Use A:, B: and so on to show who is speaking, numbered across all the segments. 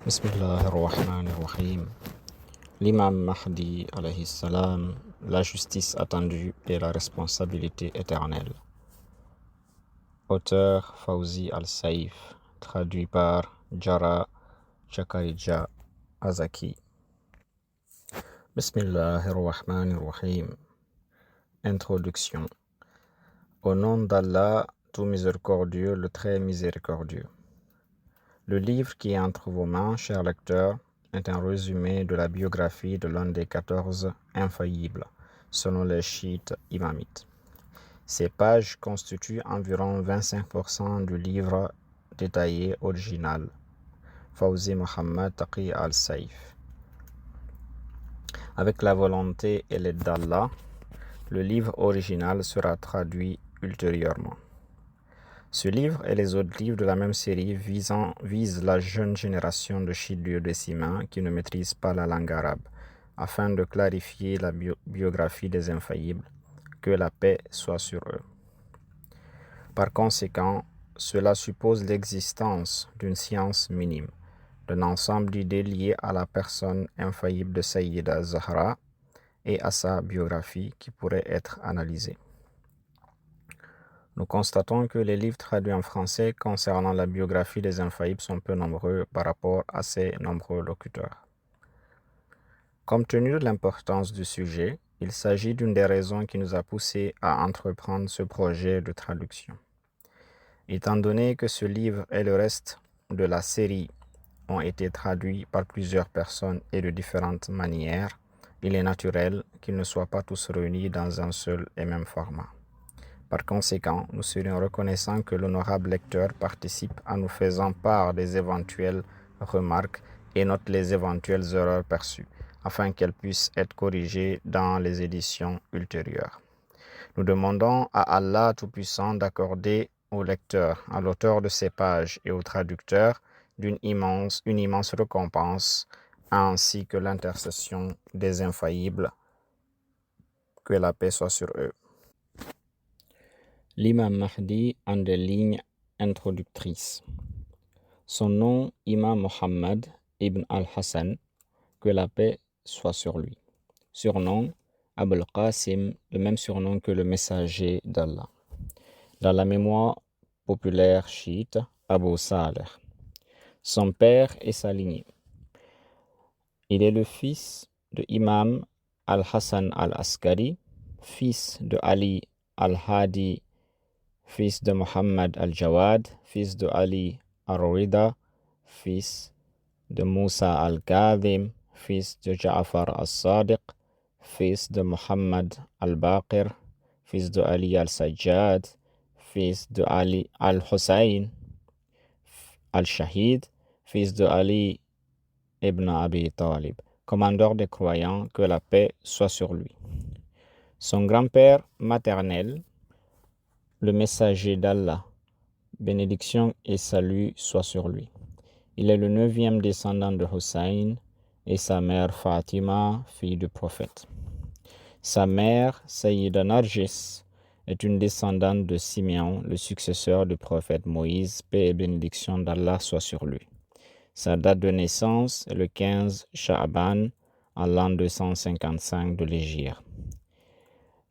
A: Bismillah ar-Rahman ar-Rahim. L'imam Mahdi alayhi salam, la justice attendue et la responsabilité éternelle. Auteur Fawzi al-Saif, traduit par Jara Chakarija Azaki. Bismillah ar-Rahman ar-Rahim. Introduction. Au nom d'Allah, tout miséricordieux, le très miséricordieux. Le livre qui est entre vos mains, chers lecteurs, est un résumé de la biographie de l'un des 14 infaillibles, selon les chiites imamites. Ces pages constituent environ 25% du livre détaillé original, Fawzi Muhammad Taqi al-Saif. Avec la volonté et l'aide d'Allah, le livre original sera traduit ultérieurement. Ce livre et les autres livres de la même série visent la jeune génération de chiites duodécimains qui ne maîtrisent pas la langue arabe, afin de clarifier la biographie des infaillibles, que la paix soit sur eux. Par conséquent, cela suppose l'existence d'une science minime, d'un ensemble d'idées liées à la personne infaillible de Sayyida Zahra et à sa biographie qui pourrait être analysée. Nous constatons que les livres traduits en français concernant la biographie des infaillibles sont peu nombreux par rapport à ces nombreux locuteurs. Compte tenu de l'importance du sujet, il s'agit d'une des raisons qui nous a poussés à entreprendre ce projet de traduction. Étant donné que ce livre et le reste de la série ont été traduits par plusieurs personnes et de différentes manières, il est naturel qu'ils ne soient pas tous réunis dans un seul et même format. Par conséquent, nous serions reconnaissants que l'honorable lecteur participe en nous faisant part des éventuelles remarques et note les éventuelles erreurs perçues, afin qu'elles puissent être corrigées dans les éditions ultérieures. Nous demandons à Allah Tout-Puissant d'accorder au lecteur, à l'auteur de ces pages et au traducteur une immense récompense, ainsi que l'intercession des infaillibles. Que la paix soit sur eux. L'imam Mahdi en des lignes introductrices. Son nom, Imam Muhammad ibn al-Hassan, que la paix soit sur lui. Surnom, Abul Qasim, le même surnom que le messager d'Allah. Dans la mémoire populaire chiite, Abu Saleh. Son père et sa lignée. Il est le fils de Imam al-Hassan al-Askari, fils de Ali al-Hadi, fils de Muhammad al-Jawad, fils de Ali al-Rida, fils de Musa al-Kadhim, fils de Ja'far al-Sadiq, fils de Muhammad al-Baqir, fils de Ali al-Sajjad, fils de Ali al-Hussein al-Shahid, fils de Ali ibn Abi Talib, commandeur des croyants, que la paix soit sur lui. Son grand-père maternel, le messager d'Allah, bénédiction et salut soient sur lui. Il est le 9e descendant de Hussein et sa mère Fatima, fille du prophète. Sa mère, Sayyida Narjis, est une descendante de Siméon, le successeur du prophète Moïse, paix et bénédiction d'Allah soit sur lui. Sa date de naissance est le 15 Sha'ban, en l'an 255 de l'Hégire.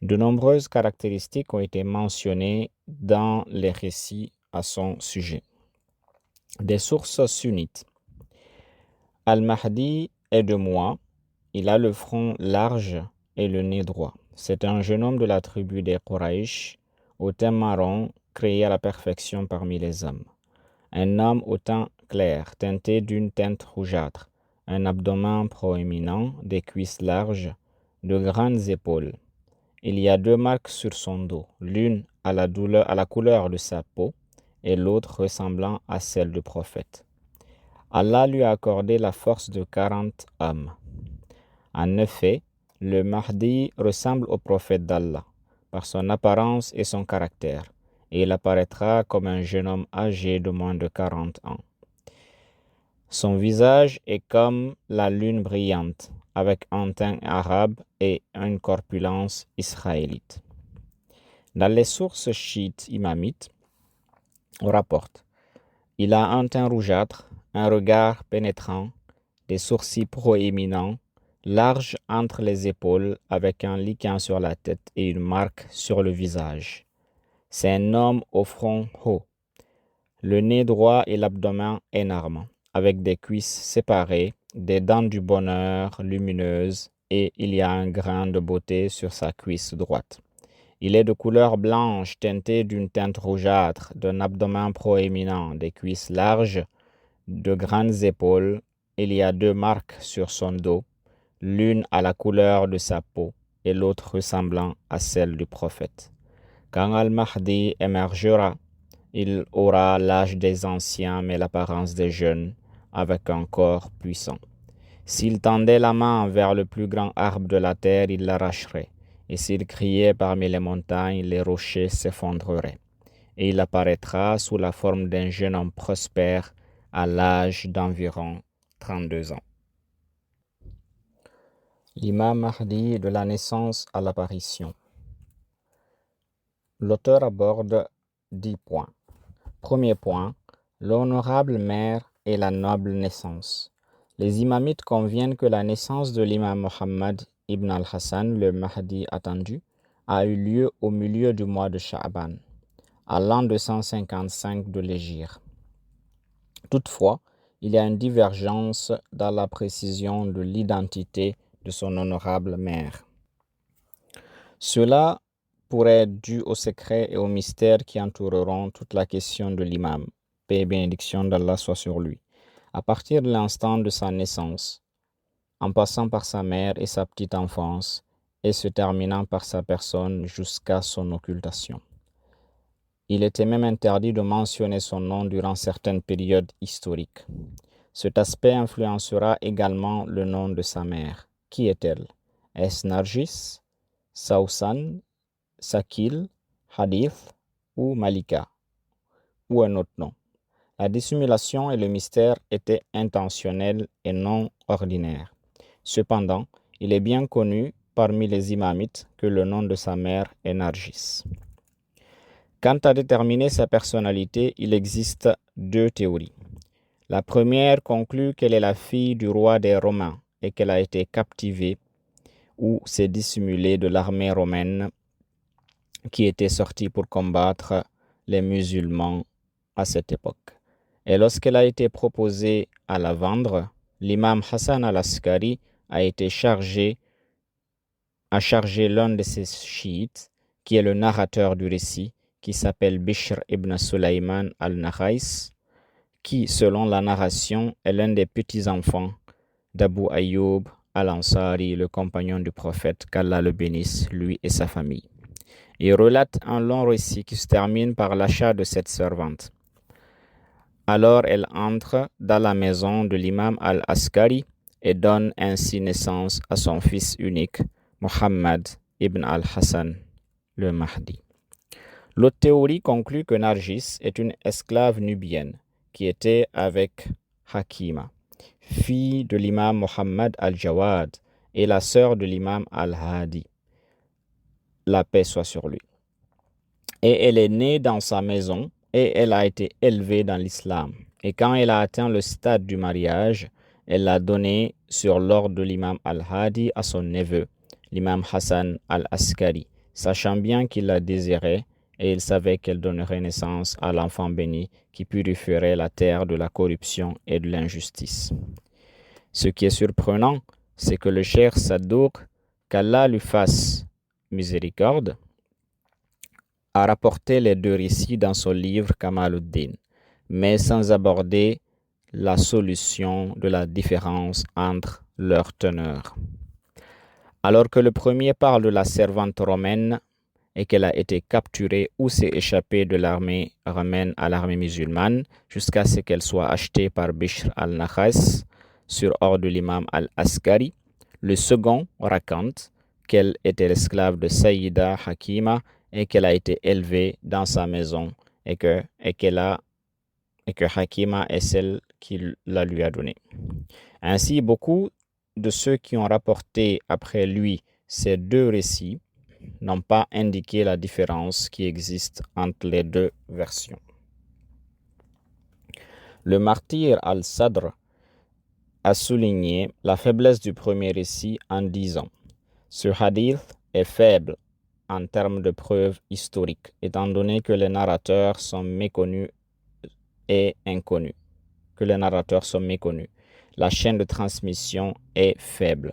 A: De nombreuses caractéristiques ont été mentionnées dans les récits à son sujet. Des sources sunnites. Al-Mahdi est de moi, il a le front large et le nez droit. C'est un jeune homme de la tribu des Quraysh, au teint marron, créé à la perfection parmi les hommes. Un homme au teint clair, teinté d'une teinte rougeâtre, un abdomen proéminent, des cuisses larges, de grandes épaules. Il y a 2 marques sur son dos, l'une à la couleur de sa peau et l'autre ressemblant à celle du prophète. Allah lui a accordé la force de 40 hommes. En effet, le Mahdi ressemble au prophète d'Allah par son apparence et son caractère, et il apparaîtra comme un jeune homme âgé de moins de 40 ans. Son visage est comme la lune brillante, avec un teint arabe et une corpulence israélite. Dans les sources chiites imamites, on rapporte: il a un teint rougeâtre, un regard pénétrant, des sourcils proéminents, larges entre les épaules, avec un liquin sur la tête et une marque sur le visage. C'est un homme au front haut, le nez droit et l'abdomen énorme, avec des cuisses séparées, des dents du bonheur lumineuses, et il y a un grain de beauté sur sa cuisse droite. Il est de couleur blanche teintée d'une teinte rougeâtre, d'un abdomen proéminent, des cuisses larges, de grandes épaules. Il y a 2 marques sur son dos, l'une à la couleur de sa peau et l'autre ressemblant à celle du prophète. Quand Al-Mahdi émergera, il aura l'âge des anciens mais l'apparence des jeunes, avec un corps puissant. S'il tendait la main vers le plus grand arbre de la terre, il l'arracherait. Et s'il criait parmi les montagnes, les rochers s'effondreraient. Et il apparaîtra sous la forme d'un jeune homme prospère à l'âge d'environ 32 ans. L'imam Mahdi de la naissance à l'apparition. L'auteur aborde 10 points. Premier point, l'honorable mère et la noble naissance. Les imamites conviennent que la naissance de l'imam Mohammed ibn al-Hassan, le Mahdi attendu, a eu lieu au milieu du mois de Sha'ban, à l'an 255 de l'Hégire. Toutefois, il y a une divergence dans la précision de l'identité de son honorable mère. Cela pourrait être dû au secret et au mystère qui entoureront toute la question de l'imam, paix et bénédiction d'Allah soit sur lui, à partir de l'instant de sa naissance, en passant par sa mère et sa petite enfance, et se terminant par sa personne jusqu'à son occultation. Il était même interdit de mentionner son nom durant certaines périodes historiques. Cet aspect influencera également le nom de sa mère. Qui est-elle? Est-ce Nargis, Saousan, Sakil, Hadith ou Malika, ou un autre nom? La dissimulation et le mystère étaient intentionnels et non ordinaires. Cependant, il est bien connu parmi les imamites que le nom de sa mère est Nargis. Quant à déterminer sa personnalité, il existe 2 théories. La première conclut qu'elle est la fille du roi des Romains et qu'elle a été captivée ou s'est dissimulée de l'armée romaine qui était sortie pour combattre les musulmans à cette époque. Et lorsqu'elle a été proposée à la vendre, l'imam Hassan al-Askari a chargé l'un de ses chiites, qui est le narrateur du récit, qui s'appelle Bishr ibn Sulayman al-Nakhais, qui, selon la narration, est l'un des petits-enfants d'Abu Ayyub al-Ansari, le compagnon du prophète, qu'Allah le bénisse, lui et sa famille. Il relate un long récit qui se termine par l'achat de cette servante. Alors elle entre dans la maison de l'imam al-Askari et donne ainsi naissance à son fils unique, Muhammad ibn al-Hassan, le Mahdi. L'autre théorie conclut que Nargis est une esclave nubienne qui était avec Hakima, fille de l'imam Muhammad al-Jawad et la sœur de l'imam al-Hadi. La paix soit sur lui. Et elle est née dans sa maison et elle a été élevée dans l'islam. Et quand elle a atteint le stade du mariage, elle l'a donnée sur l'ordre de l'imam al-Hadi à son neveu, l'imam Hassan al-Askari, sachant bien qu'il la désirait et il savait qu'elle donnerait naissance à l'enfant béni qui purifierait la terre de la corruption et de l'injustice. Ce qui est surprenant, c'est que le cheikh Saddouk, qu'Allah lui fasse miséricorde, a rapporté les 2 récits dans son livre Kamaluddin, mais sans aborder la solution de la différence entre leurs teneurs. Alors que le premier parle de la servante romaine et qu'elle a été capturée ou s'est échappée de l'armée romaine à l'armée musulmane jusqu'à ce qu'elle soit achetée par Bishr al-Nakhais sur ordre de l'imam al-Askari, le second raconte qu'elle était l'esclave de Sayyida Hakima et qu'elle a été élevée dans sa maison et que Hakima est celle qui la lui a donnée. Ainsi, beaucoup de ceux qui ont rapporté après lui ces 2 récits n'ont pas indiqué la différence qui existe entre les 2 versions. Le martyr al-Sadr a souligné la faiblesse du premier récit en disant « Ce hadith est faible en termes de preuves historiques, étant donné que les narrateurs sont méconnus et inconnus. La chaîne de transmission est faible. »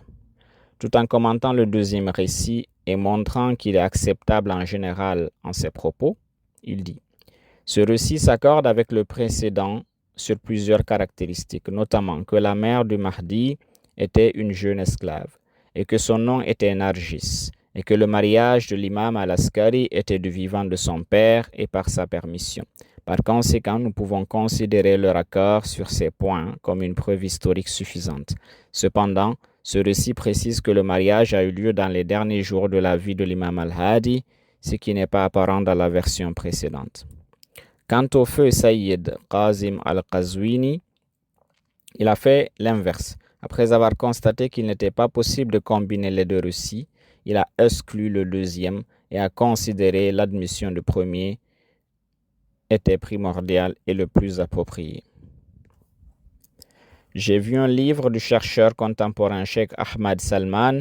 A: Tout en commentant le deuxième récit et montrant qu'il est acceptable en général en ses propos, il dit « Ce récit s'accorde avec le précédent sur plusieurs caractéristiques, notamment que la mère du Mahdi était une jeune esclave et que son nom était Nargis et que le mariage de l'imam al-Askari était du vivant de son père et par sa permission. Par conséquent, nous pouvons considérer leur accord sur ces points comme une preuve historique suffisante. Cependant, ce récit précise que le mariage a eu lieu dans les derniers jours de la vie de l'imam al-Hadi, ce qui n'est pas apparent dans la version précédente. Quant au feu Sayyid Qazim al-Qazwini, il a fait l'inverse. Après avoir constaté qu'il n'était pas possible de combiner les deux récits, il a exclu le deuxième et a considéré l'admission du premier était primordial et le plus approprié. J'ai vu un livre du chercheur contemporain Cheikh Ahmad Salman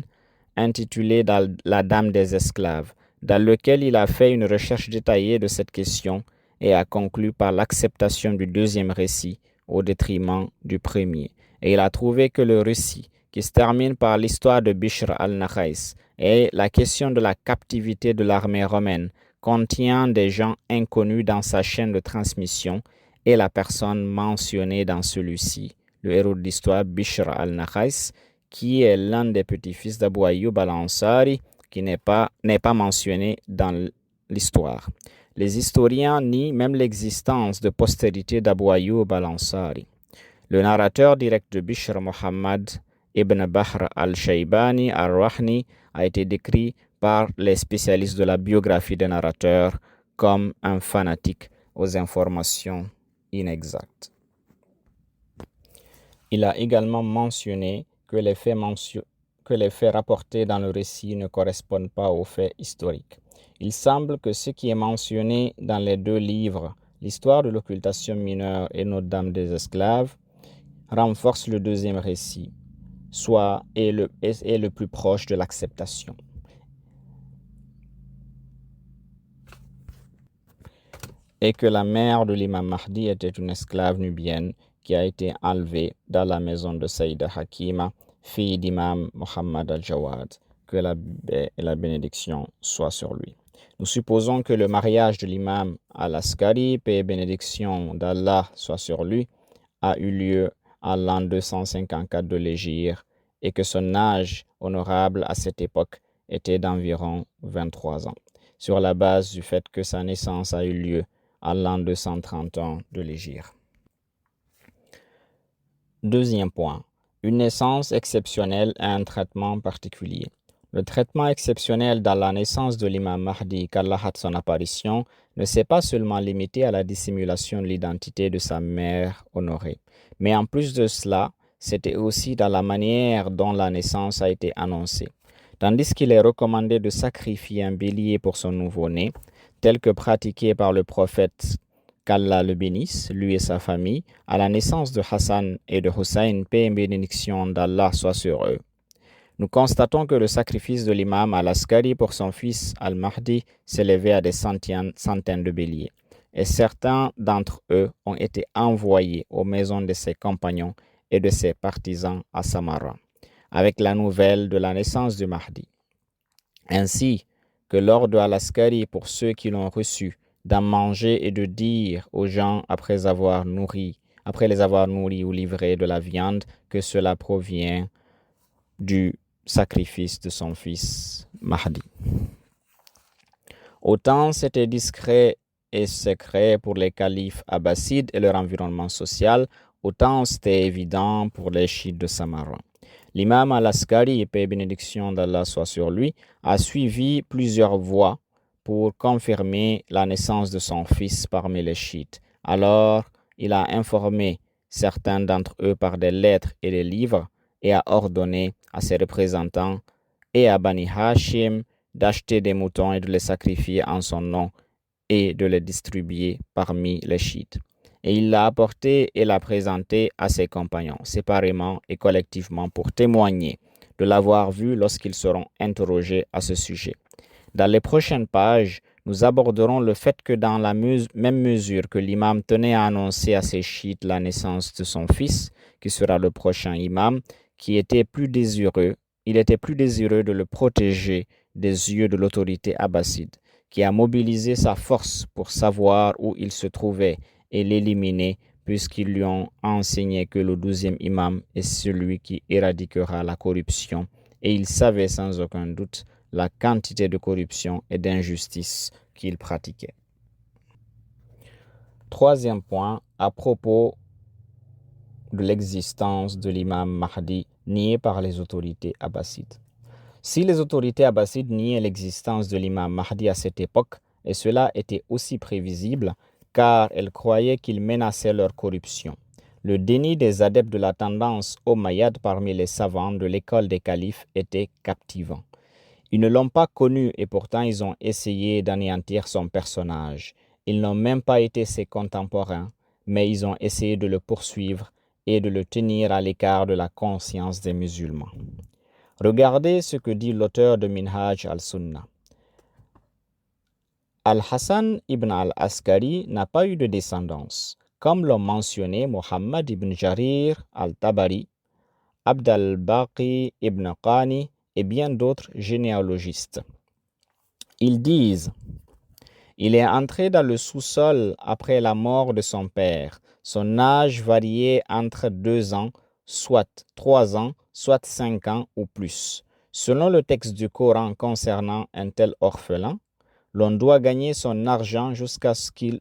A: intitulé La Dame des esclaves, dans lequel il a fait une recherche détaillée de cette question et a conclu par l'acceptation du deuxième récit au détriment du premier. Et il a trouvé que le récit, qui se termine par l'histoire de Bishr al-Nakhais et la question de la captivité de l'armée romaine, contient des gens inconnus dans sa chaîne de transmission et la personne mentionnée dans celui-ci, le héros de l'histoire Bishr al-Nakhais, qui est l'un des petits-fils d'Abu Ayyub al-Ansari, qui n'est pas mentionné dans l'histoire. Les historiens nient même l'existence de postérité d'Abu Ayyub al-Ansari. Le narrateur direct de Bishr, Muhammad ibn Bahr al-Shaybani al-Rahni, a été décrit par les spécialistes de la biographie des narrateurs comme un fanatique aux informations inexactes. Il a également mentionné que les faits rapportés dans le récit ne correspondent pas aux faits historiques. Il semble que ce qui est mentionné dans les deux livres, l'histoire de l'occultation mineure et Notre-Dame des esclaves, renforce le deuxième récit, est le plus proche de l'acceptation. Et que la mère de l'imam Mahdi était une esclave nubienne qui a été enlevée dans la maison de Saïda Hakima, fille d'imam Muhammad al-Jawad, que la bénédiction soit sur lui. Nous supposons que le mariage de l'imam al-Askari, paix et bénédiction d'Allah soit sur lui, a eu lieu en l'an 254 de l'Hégire et que son âge honorable à cette époque était d'environ 23 ans, sur la base du fait que sa naissance a eu lieu en l'an 231 de l'Hégire. Deuxième point, une naissance exceptionnelle et un traitement particulier. Le traitement exceptionnel dans la naissance de l'imam Mahdi qu'Allah a son apparition ne s'est pas seulement limité à la dissimulation de l'identité de sa mère honorée, mais en plus de cela, c'était aussi dans la manière dont la naissance a été annoncée. Tandis qu'il est recommandé de sacrifier un bélier pour son nouveau-né, tel que pratiqué par le prophète qu'Allah le bénisse, lui et sa famille, à la naissance de Hassan et de Hussein, paix et bénédiction d'Allah soit sur eux. Nous constatons que le sacrifice de l'imam al-Askari pour son fils al-Mahdi s'élevait à des centaines de béliers, et certains d'entre eux ont été envoyés aux maisons de ses compagnons et de ses partisans à Samarra, avec la nouvelle de la naissance du Mahdi. Ainsi que l'ordre al-Askari pour ceux qui l'ont reçu, d'en manger et de dire aux gens après les avoir nourris ou livrés de la viande que cela provient du sacrifice de son fils Mahdi. Autant c'était discret et secret pour les califes abbassides et leur environnement social, autant c'était évident pour les chiites de Samarra. L'imam al-Askari, paix et bénédiction d'Allah soit sur lui, a suivi plusieurs voies pour confirmer la naissance de son fils parmi les chiites. Alors, il a informé certains d'entre eux par des lettres et des livres et a ordonné à ses représentants et à Bani Hashim d'acheter des moutons et de les sacrifier en son nom et de les distribuer parmi les chiites. et il l'a apporté et l'a présenté à ses compagnons, séparément et collectivement, pour témoigner de l'avoir vu lorsqu'ils seront interrogés à ce sujet. Dans les prochaines pages, nous aborderons le fait que dans la même mesure que l'imam tenait à annoncer à ses chiites la naissance de son fils, qui sera le prochain imam, il était plus désireux de le protéger des yeux de l'autorité abbasside, qui a mobilisé sa force pour savoir où il se trouvait et l'éliminer, puisqu'ils lui ont enseigné que le 12e imam est celui qui éradiquera la corruption, et il savait sans aucun doute la quantité de corruption et d'injustice qu'il pratiquait. Troisième point, à propos de l'existence de l'imam Mahdi nié par les autorités abbassides. Si les autorités abbassides niaient l'existence de l'imam Mahdi à cette époque, et cela était aussi prévisible, car elles croyaient qu'il menaçait leur corruption. Le déni des adeptes de la tendance omeyyade parmi les savants de l'école des califes était captivant. Ils ne l'ont pas connu et pourtant ils ont essayé d'anéantir son personnage. Ils n'ont même pas été ses contemporains, mais ils ont essayé de le poursuivre et de le tenir à l'écart de la conscience des musulmans. Regardez ce que dit l'auteur de Minhaj al-Sunnah. Al-Hassan ibn al-Askari n'a pas eu de descendance, comme l'ont mentionné Muhammad ibn Jarir al-Tabari, Abd al-Baqi ibn Qani et bien d'autres généalogistes. Ils disent: il est entré dans le sous-sol après la mort de son père. Son âge variait entre 2 ans, soit 3 ans, soit 5 ans ou plus. Selon le texte du Coran concernant un tel orphelin, l'on doit garder son argent jusqu'à ce qu'il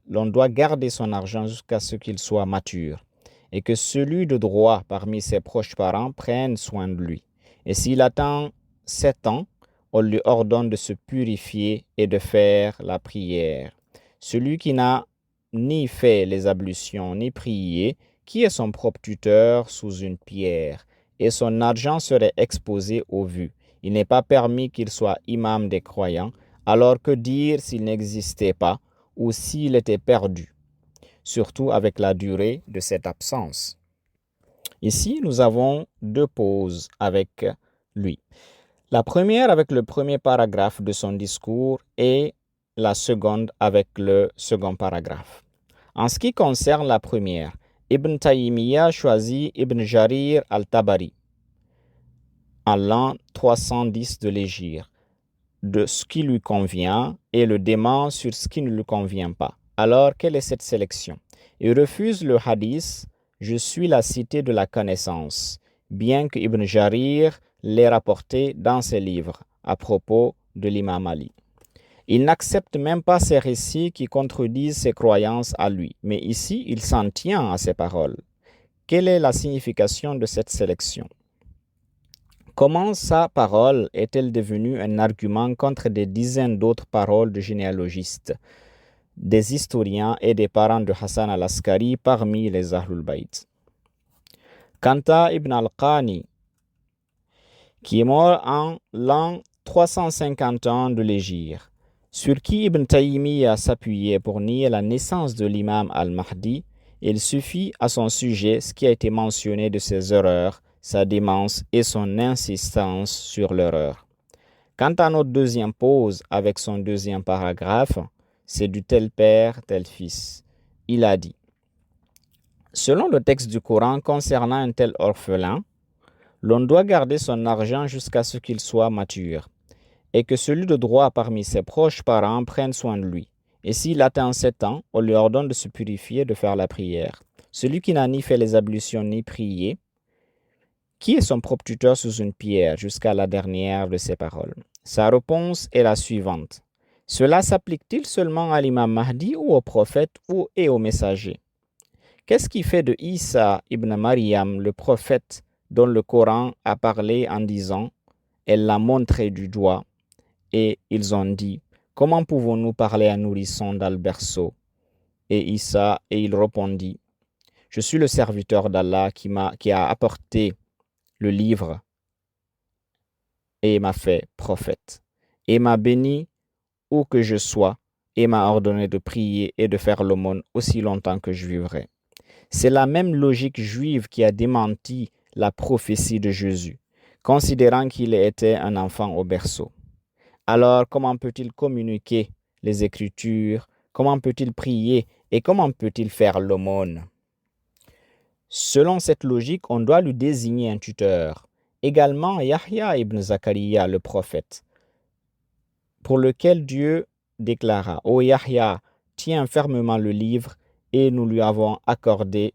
A: soit mature, et que celui de droit parmi ses proches parents prenne soin de lui. Et s'il atteint 7 ans, on lui ordonne de se purifier et de faire la prière. Celui qui n'a ni fait les ablutions ni prié, qui est son propre tuteur sous une pierre, et son argent serait exposé aux vues. Il n'est pas permis qu'il soit imam des croyants, alors que dire s'il n'existait pas ou s'il était perdu, surtout avec la durée de cette absence. Ici, nous avons 2 pauses avec lui. La première avec le premier paragraphe de son discours et la seconde avec le second paragraphe. En ce qui concerne la première, Ibn Taymiyyah choisit Ibn Jarir al-Tabari en l'an 310 de l'Hégire, de ce qui lui convient et le dément sur ce qui ne lui convient pas. Alors, quelle est cette sélection? Il refuse le hadith « Je suis la cité de la connaissance », bien que Ibn Jarir l'ait rapporté dans ses livres à propos de l'imam Ali. Il n'accepte même pas ces récits qui contredisent ses croyances à lui, mais ici, il s'en tient à ses paroles. Quelle est la signification de cette sélection? Comment sa parole est-elle devenue un argument contre des dizaines d'autres paroles de généalogistes, des historiens et des parents de Hassan al-Askari parmi les Ahlul Bayt? Quant à Ibn al-Qani, qui est mort en l'an 351 de l'Hégire, sur qui Ibn Taymiyyah s'appuyait pour nier la naissance de l'imam al-Mahdi, il suffit à son sujet ce qui a été mentionné de ses erreurs, sa démence et son insistance sur l'erreur. Quant à notre deuxième pause avec son deuxième paragraphe, c'est du tel père, tel fils. Il a dit: selon le texte du Coran concernant un tel orphelin, l'on doit garder son argent jusqu'à ce qu'il soit mature, et que celui de droit parmi ses proches parents prenne soin de lui. Et s'il atteint 7 ans, on lui ordonne de se purifier et de faire la prière. Celui qui n'a ni fait les ablutions ni prié, qui est son propre tuteur sous une pierre, jusqu'à la dernière de ses paroles? Sa réponse est la suivante. Cela s'applique-t-il seulement à l'imam Mahdi ou au prophète et au messager? Qu'est-ce qui fait de Isa ibn Maryam le prophète dont le Coran a parlé en disant « Elle l'a montré du doigt » et ils ont dit « Comment pouvons-nous parler à nourrisson dans le berceau ?» Et il répondit « Je suis le serviteur d'Allah qui a apporté le livre et m'a fait prophète, et m'a béni où que je sois, et m'a ordonné de prier et de faire l'aumône aussi longtemps que je vivrai. C'est la même logique juive qui a démenti la prophétie de Jésus, considérant qu'il était un enfant au berceau. Alors, comment peut-il communiquer les Écritures? Comment peut-il prier? Et comment peut-il faire l'aumône? Selon cette logique, on doit lui désigner un tuteur. Également, Yahya ibn Zakaria, le prophète, pour lequel Dieu déclara: Ô Yahya, tiens fermement le livre, et nous lui avons accordé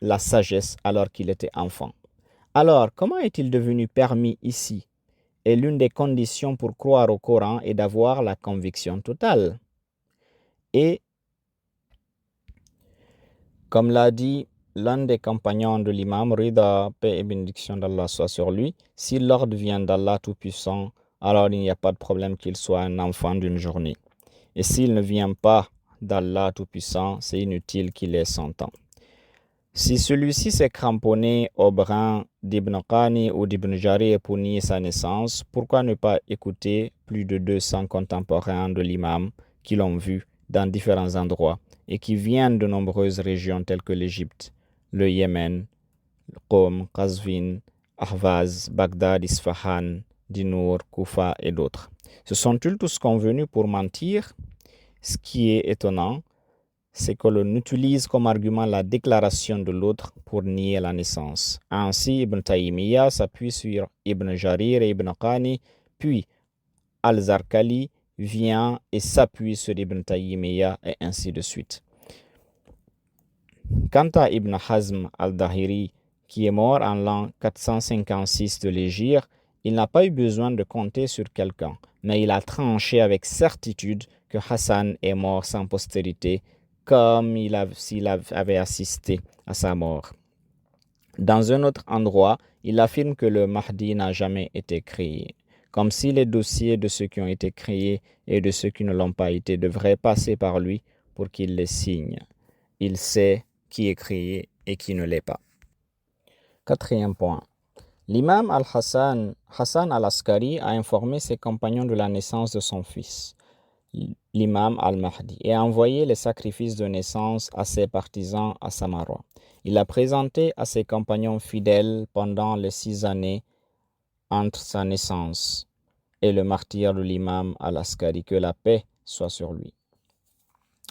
A: la sagesse alors qu'il était enfant. Alors, comment est-il devenu permis ici? Et l'une des conditions pour croire au Coran est d'avoir la conviction totale. Et, comme l'a dit l'un des compagnons de l'imam, Rida, paix et bénédiction d'Allah soit sur lui, si l'ordre vient d'Allah Tout-Puissant, alors il n'y a pas de problème qu'il soit un enfant d'une journée. Et s'il ne vient pas d'Allah Tout-Puissant, c'est inutile qu'il ait 100 ans. Si celui-ci s'est cramponné au brin d'Ibn Qani ou d'Ibn Jarir pour nier sa naissance, pourquoi ne pas écouter plus de 200 contemporains de l'imam qui l'ont vu dans différents endroits et qui viennent de nombreuses régions telles que l'Égypte, le Yémen, Qom, Qazvin, Ahvaz, Bagdad, Isfahan, Dinour, Koufa et d'autres. Se sont-ils tous convenus pour mentir? Ce qui est étonnant, c'est que l'on utilise comme argument la déclaration de l'autre pour nier la naissance. Ainsi, Ibn Taymiyyah s'appuie sur Ibn Jarir et Ibn Qani, puis Al-Zarqali vient et s'appuie sur Ibn Taymiyyah, et ainsi de suite. Quant à Ibn Hazm al-Dahiri, qui est mort en l'an 456 de l'Hégire, il n'a pas eu besoin de compter sur quelqu'un, mais il a tranché avec certitude que Hassan est mort sans postérité, comme s'il avait assisté à sa mort. Dans un autre endroit, il affirme que le Mahdi n'a jamais été créé, comme si les dossiers de ceux qui ont été créés et de ceux qui ne l'ont pas été devraient passer par lui pour qu'il les signe. Il sait qui est créé et qui ne l'est pas. Quatrième point. L'imam Hassan al-Askari a informé ses compagnons de la naissance de son fils, l'imam al-Mahdi, et a envoyé les sacrifices de naissance à ses partisans à Samarra. Il a présenté à ses compagnons fidèles pendant les 6 années entre sa naissance et le martyre de l'imam al-Askari, que la paix soit sur lui,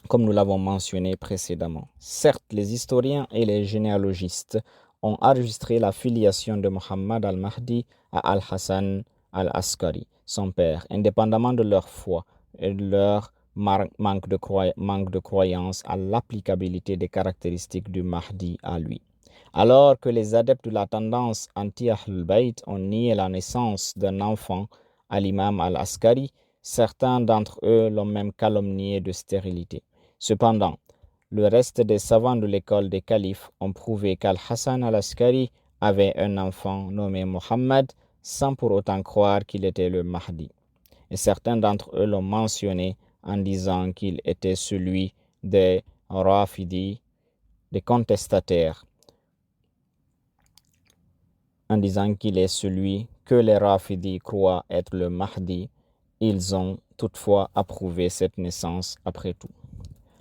A: comme nous l'avons mentionné précédemment. Certes, les historiens et les généalogistes ont enregistré la filiation de Muhammad al-Mahdi à al-Hassan al-Askari, son père, indépendamment de leur foi et de leur manque de croyance à l'applicabilité des caractéristiques du Mahdi à lui. Alors que les adeptes de la tendance anti-Ahlul Bayt ont nié la naissance d'un enfant à l'imam al-Askari, certains d'entre eux l'ont même calomnié de stérilité. Cependant, le reste des savants de l'école des califes ont prouvé qu'Al-Hassan al-Askari avait un enfant nommé Mohammed sans pour autant croire qu'il était le Mahdi. Et certains d'entre eux l'ont mentionné en disant qu'il était celui des Rafidi, des contestataires, en disant qu'il est celui que les Rafidi croient être le Mahdi. Ils ont toutefois approuvé cette naissance après tout.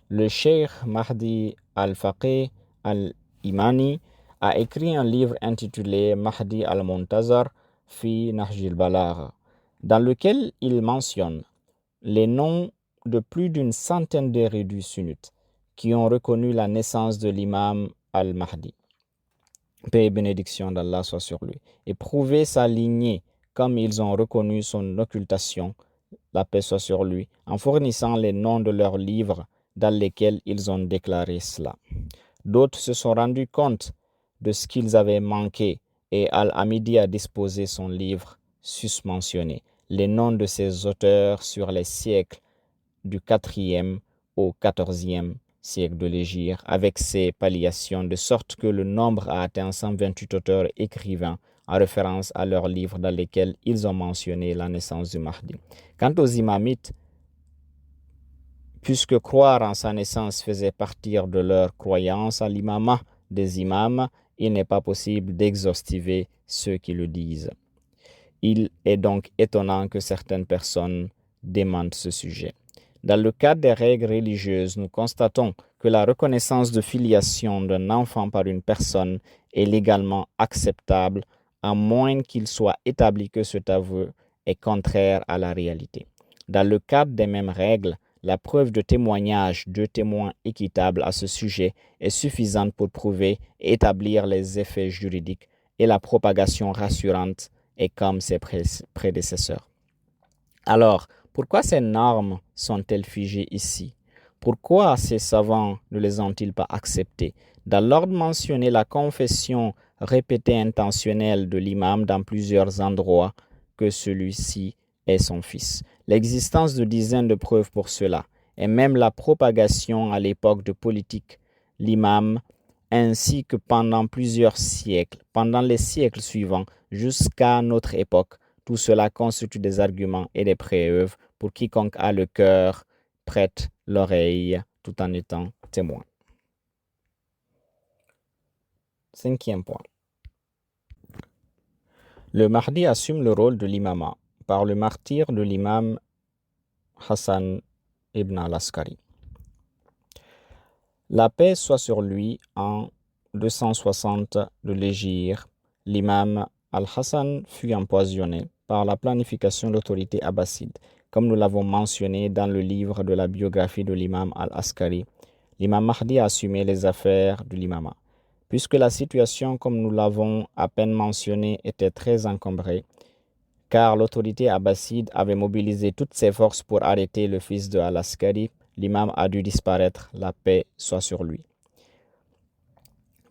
A: Le cheikh Mahdi al-Faqih al-Imani a écrit un livre intitulé Mahdi al-Muntazar fi Nahj al-Balagha, dans lequel il mentionne les noms de plus d'une centaine d'érudits sunnites qui ont reconnu la naissance de l'imam al-Mahdi, paix et bénédiction d'Allah soit sur lui, et prouvé sa lignée comme ils ont reconnu son occultation, la paix soit sur lui, en fournissant les noms de leurs livres dans lesquels ils ont déclaré cela. D'autres se sont rendus compte de ce qu'ils avaient manqué et Al-Hamidi a disposé son livre susmentionné, les noms de ses auteurs sur les siècles du 4e au 14e siècle de l'Hégire, avec ses palliations, de sorte que le nombre a atteint 128 auteurs écrivains en référence à leurs livres dans lesquels ils ont mentionné la naissance du Mahdi. Quant aux imamites, puisque croire en sa naissance faisait partie de leur croyance à l'imamah des imams, il n'est pas possible d'exhaustiver ceux qui le disent. Il est donc étonnant que certaines personnes démentent ce sujet. Dans le cadre des règles religieuses, nous constatons que la reconnaissance de filiation d'un enfant par une personne est légalement acceptable, à moins qu'il soit établi que cet aveu est contraire à la réalité. Dans le cadre des mêmes règles, la preuve de témoignage de témoins équitables à ce sujet est suffisante pour prouver et établir les effets juridiques et la propagation rassurante est comme ses prédécesseurs. Alors, pourquoi ces normes sont-elles figées ici? Pourquoi ces savants ne les ont-ils pas acceptées? Dans l'ordre mentionné, la confession répétée intentionnelle de l'imam dans plusieurs endroits que celui-ci est son fils. L'existence de dizaines de preuves pour cela, et même la propagation à l'époque de politique, l'imam, ainsi que pendant plusieurs siècles, pendant les siècles suivants, jusqu'à notre époque, tout cela constitue des arguments et des preuves pour quiconque a le cœur, prête l'oreille, tout en étant témoin. Cinquième point. Le Mahdi assume le rôle de l'imama par le martyre de l'imam Hassan ibn al-Askari. La paix soit sur lui. En 260 de l'Hégire, l'imam al-Hassan fut empoisonné par la planification de l'autorité abbasside. Comme nous l'avons mentionné dans le livre de la biographie de l'imam al-Askari, l'imam Mahdi a assumé les affaires de l'imama. Puisque la situation, comme nous l'avons à peine mentionné, était très encombrée, car l'autorité abbasside avait mobilisé toutes ses forces pour arrêter le fils de al-Askari, l'imam a dû disparaître, la paix soit sur lui.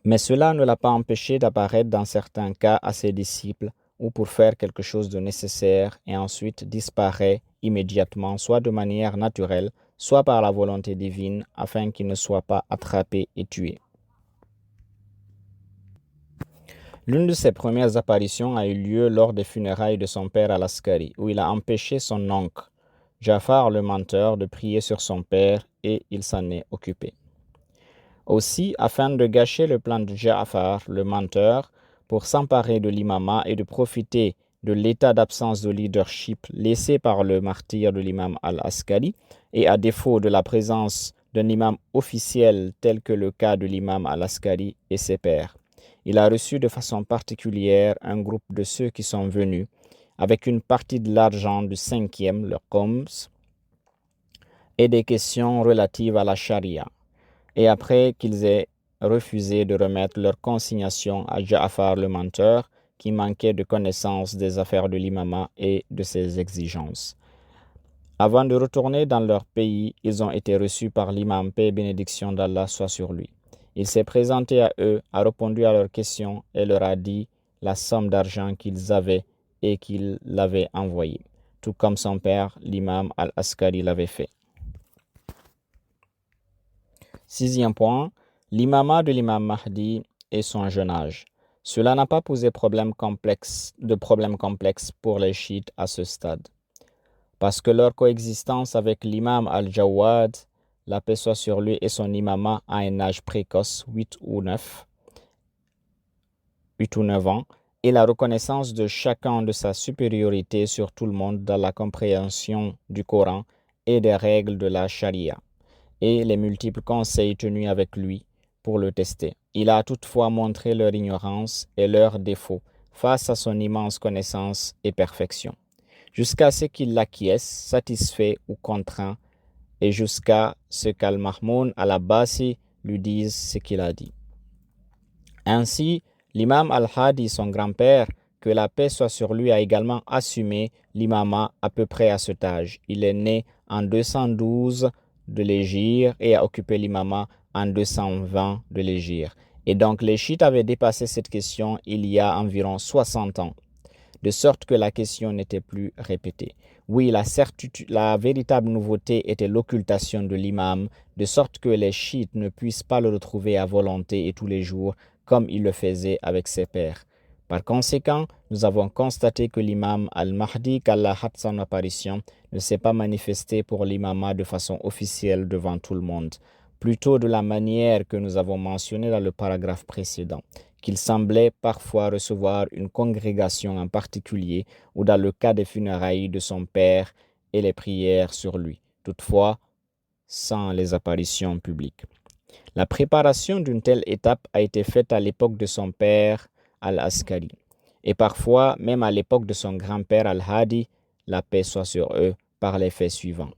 A: Mais cela ne l'a pas empêché d'apparaître dans certains cas à ses disciples ou pour faire quelque chose de nécessaire et ensuite disparaît immédiatement, soit de manière naturelle, soit par la volonté divine, afin qu'il ne soit pas attrapé et tué. L'une de ses premières apparitions a eu lieu lors des funérailles de son père al-Askari, où il a empêché son oncle, Jafar le menteur, de prier sur son père et il s'en est occupé. Aussi, afin de gâcher le plan de Jafar le menteur pour s'emparer de l'imama et de profiter de l'état d'absence de leadership laissé par le martyr de l'imam al-Askari, et à défaut de la présence d'un imam officiel tel que le cas de l'imam al-Askari et ses pairs, il a reçu de façon particulière un groupe de ceux qui sont venus avec une partie de l'argent du cinquième, le Khoms, et des questions relatives à la charia. Et après qu'ils aient refusé de remettre leur consignation à Ja'far le menteur, qui manquait de connaissance des affaires de l'imama et de ses exigences. Avant de retourner dans leur pays, ils ont été reçus par l'imam, paix et bénédiction d'Allah soit sur lui. Il s'est présenté à eux, a répondu à leurs questions et leur a dit la somme d'argent qu'ils avaient et qu'il l'avait envoyé, tout comme son père, l'imam al-Askari, l'avait fait. Sixième point, l'imama de l'imam Mahdi et son jeune âge. Cela n'a pas posé de problème complexe pour les chiites à ce stade, parce que leur coexistence avec l'imam al-Jawad, la paix soit sur lui, et son imama à un âge précoce, 8 ou 9 ans, et la reconnaissance de chacun de sa supériorité sur tout le monde dans la compréhension du Coran et des règles de la charia, et les multiples conseils tenus avec lui pour le tester. Il a toutefois montré leur ignorance et leurs défauts face à son immense connaissance et perfection, jusqu'à ce qu'il l'acquiesce, satisfait ou contraint, et jusqu'à ce qu'Al-Mahmoud al-Abbasi lui dise ce qu'il a dit. Ainsi, l'imam al-Hadi, son grand-père, que la paix soit sur lui, a également assumé l'imama à peu près à cet âge. Il est né en 212 de l'Hégire et a occupé l'imama en 220 de l'Hégire. Et donc les chiites avaient dépassé cette question il y a environ 60 ans, de sorte que la question n'était plus répétée. Oui, la véritable nouveauté était l'occultation de l'imam, de sorte que les chiites ne puissent pas le retrouver à volonté et tous les jours, comme il le faisait avec ses pères. Par conséquent, nous avons constaté que l'imam al-Mahdi, qu'Allah a son apparition, ne s'est pas manifesté pour l'imama de façon officielle devant tout le monde, plutôt de la manière que nous avons mentionné dans le paragraphe précédent, qu'il semblait parfois recevoir une congrégation en particulier ou dans le cas des funérailles de son père et les prières sur lui. Toutefois, sans les apparitions publiques. La préparation d'une telle étape a été faite à l'époque de son père Al-Askari et parfois même à l'époque de son grand-père Al-Hadi, la paix soit sur eux, par les faits suivants.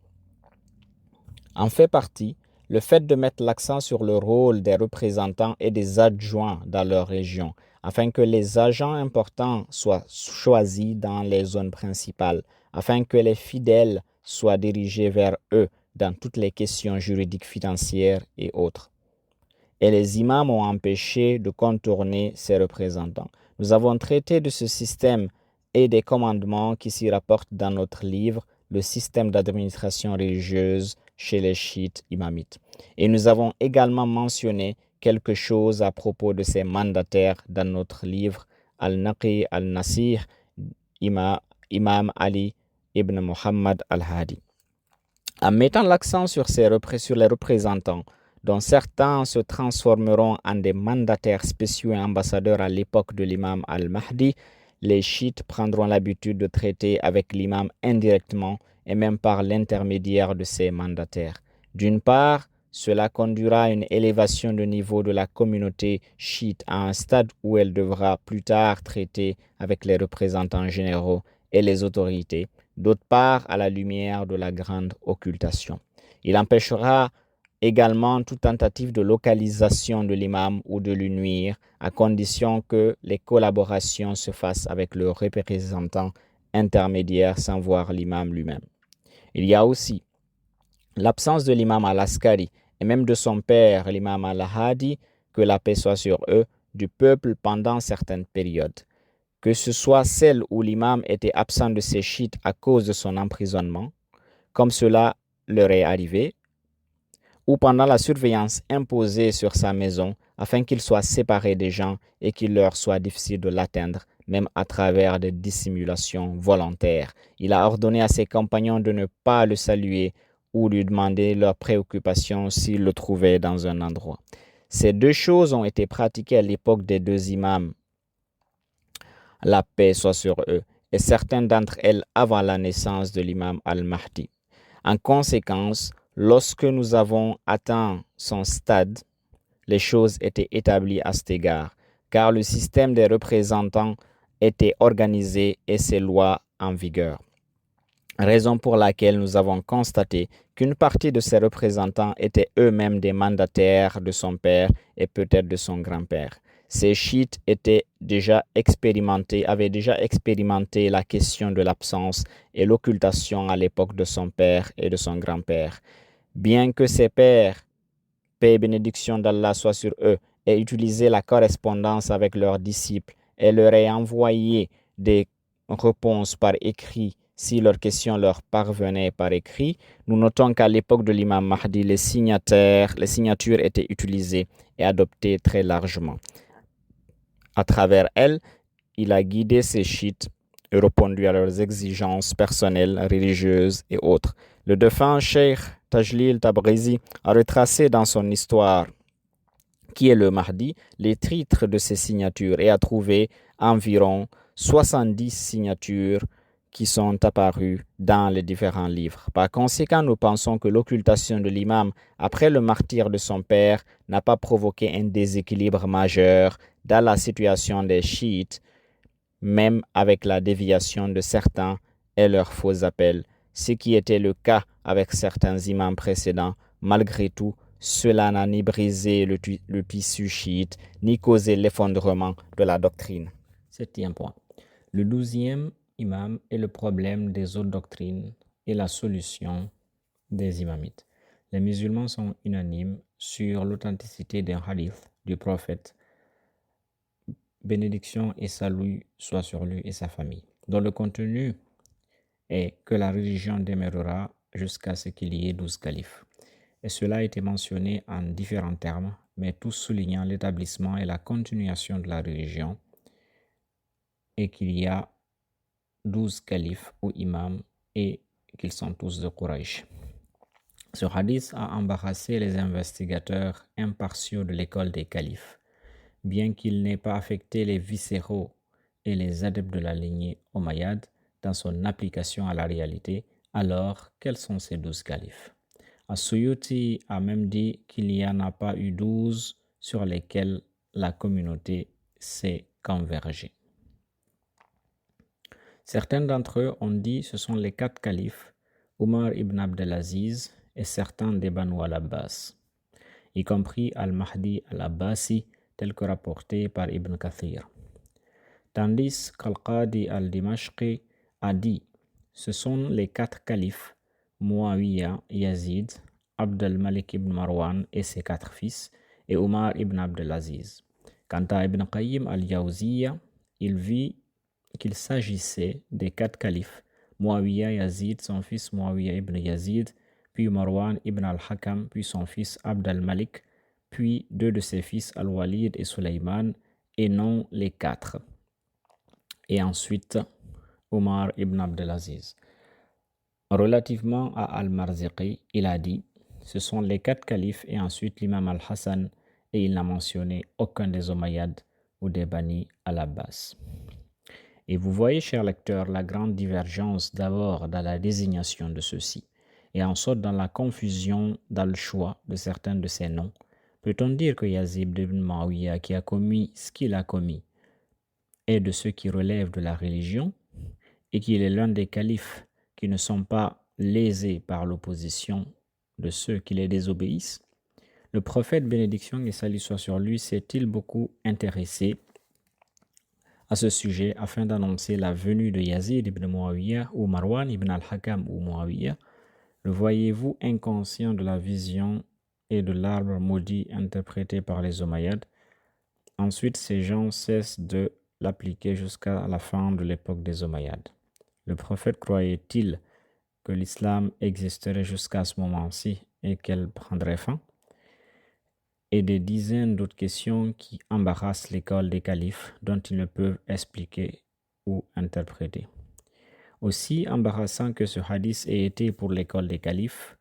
A: En fait partie, le fait de mettre l'accent sur le rôle des représentants et des adjoints dans leur région, afin que les agents importants soient choisis dans les zones principales, afin que les fidèles soient dirigés vers eux dans toutes les questions juridiques, financières et autres. Et les imams ont empêché de contourner ces représentants. Nous avons traité de ce système et des commandements qui s'y rapportent dans notre livre, le système d'administration religieuse chez les chiites imamites. Et nous avons également mentionné quelque chose à propos de ces mandataires dans notre livre Al-Naqi al-Nasir, Imam Ali ibn Muhammad al-Hadi. En mettant l'accent sur les représentants, dont certains se transformeront en des mandataires spéciaux et ambassadeurs à l'époque de l'imam al-Mahdi, les chiites prendront l'habitude de traiter avec l'imam indirectement et même par l'intermédiaire de ces mandataires. D'une part, cela conduira à une élévation de niveau de la communauté chiite à un stade où elle devra plus tard traiter avec les représentants généraux et les autorités, d'autre part à la lumière de la grande occultation. Il empêchera également toute tentative de localisation de l'imam ou de lui nuire, à condition que les collaborations se fassent avec le représentant intermédiaire sans voir l'imam lui-même. Il y a aussi l'absence de l'imam al-Askari et même de son père, l'imam al-Hadi, que la paix soit sur eux, du peuple pendant certaines périodes. Que ce soit celle où l'imam était absent de ses chiites à cause de son emprisonnement, comme cela leur est arrivé, ou pendant la surveillance imposée sur sa maison afin qu'il soit séparé des gens et qu'il leur soit difficile de l'atteindre, même à travers des dissimulations volontaires. Il a ordonné à ses compagnons de ne pas le saluer ou lui demander leurs préoccupations s'ils le trouvaient dans un endroit. Ces deux choses ont été pratiquées à l'époque des deux imams, la paix soit sur eux, et certaines d'entre elles avant la naissance de l'imam al-Mahdi. En conséquence, lorsque nous avons atteint son stade, les choses étaient établies à cet égard, car le système des représentants était organisé et ses lois en vigueur. Raison pour laquelle nous avons constaté qu'une partie de ces représentants étaient eux-mêmes des mandataires de son père et peut-être de son grand-père. Ces chiites avaient déjà expérimenté la question de l'absence et l'occultation à l'époque de son père et de son grand-père. Bien que ses pères, paix et bénédiction d'Allah soit sur eux, aient utilisé la correspondance avec leurs disciples et leur aient envoyé des réponses par écrit si leurs questions leur parvenaient par écrit, nous notons qu'à l'époque de l'imam Mahdi, les signatures étaient utilisées et adoptées très largement. À travers elles, il a guidé ses chiites et répondu à leurs exigences personnelles, religieuses et autres. Le défunt Cheikh Tajlil Tabrizi a retracé dans son histoire qui est le Mahdi, les titres de ces signatures et a trouvé environ 70 signatures qui sont apparues dans les différents livres. Par conséquent, nous pensons que l'occultation de l'imam après le martyre de son père n'a pas provoqué un déséquilibre majeur dans la situation des chiites, même avec la déviation de certains et leurs faux appels, ce qui était le cas avec certains imams précédents. Malgré tout, cela n'a ni brisé le tissu chiite, ni causé l'effondrement de la doctrine. Septième point. Le 12e imam est le problème des autres doctrines et la solution des imamites. Les musulmans sont unanimes sur l'authenticité d'un hadith du prophète, bénédiction et salut soient sur lui et sa famille, dont le contenu est que la religion demeurera jusqu'à ce qu'il y ait 12 califes. Et cela a été mentionné en différents termes, mais tous soulignant l'établissement et la continuation de la religion, et qu'il y a 12 califes ou imams et qu'ils sont tous de Quraysh. Ce hadith a embarrassé les investigateurs impartiaux de l'école des califes, bien qu'il n'ait pas affecté les viscéraux et les adeptes de la lignée omeyyade dans son application à la réalité. Alors, quels sont ces 12 califes? As-Suyuti a même dit qu'il n'y en a pas eu 12 sur lesquels la communauté s'est convergée. Certains d'entre eux ont dit que ce sont les 4 califes, Omar ibn Abdelaziz et certains des Banu al-Abbas, y compris Al-Mahdi al-Abbasi, tel que rapporté par Ibn Kathir. Tandis qu'Al-Qadi al-Dimashqi a dit ce sont les 4 califes, Muawiyah, Yazid, Abd al-Malik ibn Marwan et ses 4 fils, et Omar ibn Abdelaziz. Quant à Ibn Qayyim al-Jawziyya, il vit qu'il s'agissait des 4 califes, Muawiyah, Yazid, son fils Muawiyah ibn Yazid, puis Marwan ibn al-Hakam, puis son fils Abd al-Malik, puis 2 de ses fils Al-Walid et Sulayman, et non les 4. Et ensuite, Omar ibn Abdelaziz. Relativement à Al-Marziqi, il a dit ce sont les 4 califes et ensuite l'imam Al-Hassan, et il n'a mentionné aucun des Omeyyades ou des Bani al-Abbas. Et vous voyez, chers lecteurs, la grande divergence d'abord dans la désignation de ceux-ci, et ensuite dans la confusion dans le choix de certains de ces noms. Peut-on dire que Yazid ibn Muawiyah, qui a commis ce qu'il a commis, est de ceux qui relèvent de la religion, et qu'il est l'un des califes qui ne sont pas lésés par l'opposition de ceux qui les désobéissent? Le prophète, bénédiction et salut soit sur lui, s'est-il beaucoup intéressé à ce sujet afin d'annoncer la venue de Yazid ibn Muawiyah ou Marwan ibn al-Hakam ou Muawiyah? Le voyez-vous inconscient de la vision et de l'arbre maudit interprété par les Omeyyades? Ensuite, ces gens cessent de l'appliquer jusqu'à la fin de l'époque des Omeyyades. Le prophète croyait-il que l'islam existerait jusqu'à ce moment-ci et qu'elle prendrait fin? Et des dizaines d'autres questions qui embarrassent l'école des califes dont ils ne peuvent expliquer ou interpréter. Aussi embarrassant que ce hadith ait été pour l'école des califes,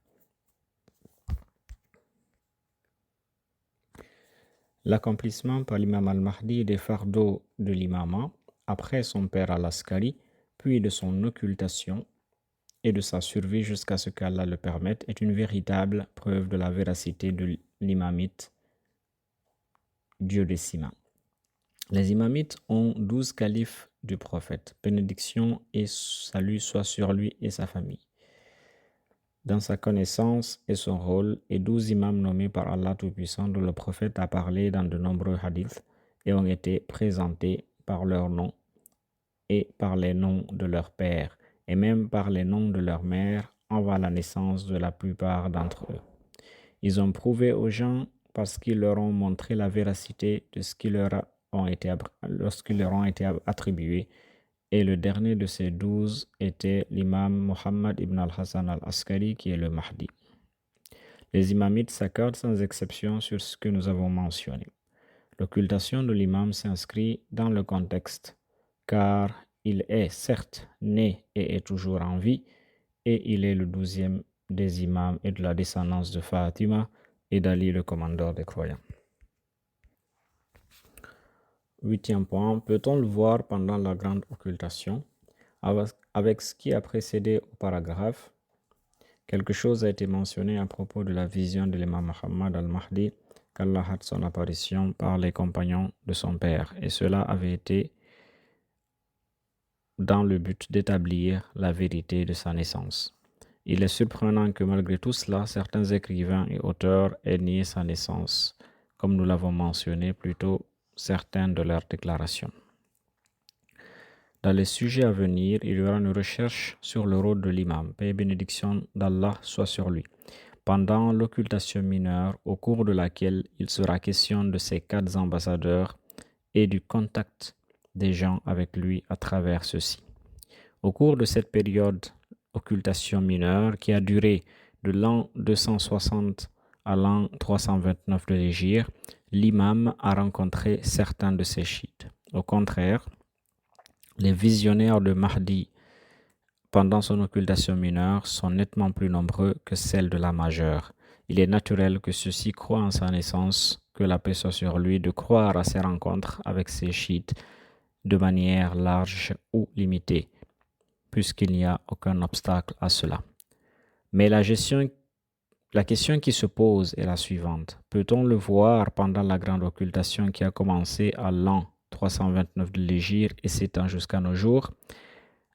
A: l'accomplissement par l'imam al-Mahdi des fardeaux de l'imama après son père al-Askari, puis de son occultation et de sa survie jusqu'à ce qu'Allah le permette, est une véritable preuve de la véracité de l'imamite duodécimain. Les imamites ont 12 califes du prophète, bénédiction et salut soit sur lui et sa famille, dans sa connaissance et son rôle, et 12 imams nommés par Allah Tout-Puissant dont le prophète a parlé dans de nombreux hadiths et ont été présentés par leur nom et par les noms de leur père et même par les noms de leur mère avant la naissance de la plupart d'entre eux. Ils ont prouvé aux gens parce qu'ils leur ont montré la véracité de ce qui leur lorsqu'ils leur ont été attribués. Et le dernier de ces 12 était l'imam Muhammad ibn al-Hassan al-Askari, qui est le Mahdi. Les imamites s'accordent sans exception sur ce que nous avons mentionné. L'occultation de l'imam s'inscrit dans le contexte, car il est certes né et est toujours en vie, et il est le 12e des imams et de la descendance de Fatima et d'Ali, le commandeur des croyants. 8e point, peut-on le voir pendant la grande occultation? Avec ce qui a précédé au paragraphe, quelque chose a été mentionné à propos de la vision de l'imam Muhammad al-Mahdi, qu'Allah a son apparition par les compagnons de son père, et cela avait été dans le but d'établir la vérité de sa naissance. Il est surprenant que malgré tout cela, certains écrivains et auteurs aient nié sa naissance, comme nous l'avons mentionné plus tôt, certaines de leurs déclarations. Dans les sujets à venir, il y aura une recherche sur le rôle de l'imam, paix et bénédiction d'Allah soit sur lui, pendant l'occultation mineure, au cours de laquelle il sera question de ses 4 ambassadeurs et du contact des gens avec lui à travers ceux-ci. Au cours de cette période occultation mineure qui a duré de l'an 260 à l'an 329 de l'Hégire, l'imam a rencontré certains de ses chiites. Au contraire, les visionnaires de Mahdi pendant son occultation mineure sont nettement plus nombreux que celles de la majeure. Il est naturel que ceux-ci croient en sa naissance, que la paix soit sur lui, de croire à ses rencontres avec ses chiites de manière large ou limitée, puisqu'il n'y a aucun obstacle à cela. Mais la gestion La question qui se pose est la suivante. Peut-on le voir pendant la grande occultation qui a commencé à l'an 329 de l'Hégire et s'étend jusqu'à nos jours?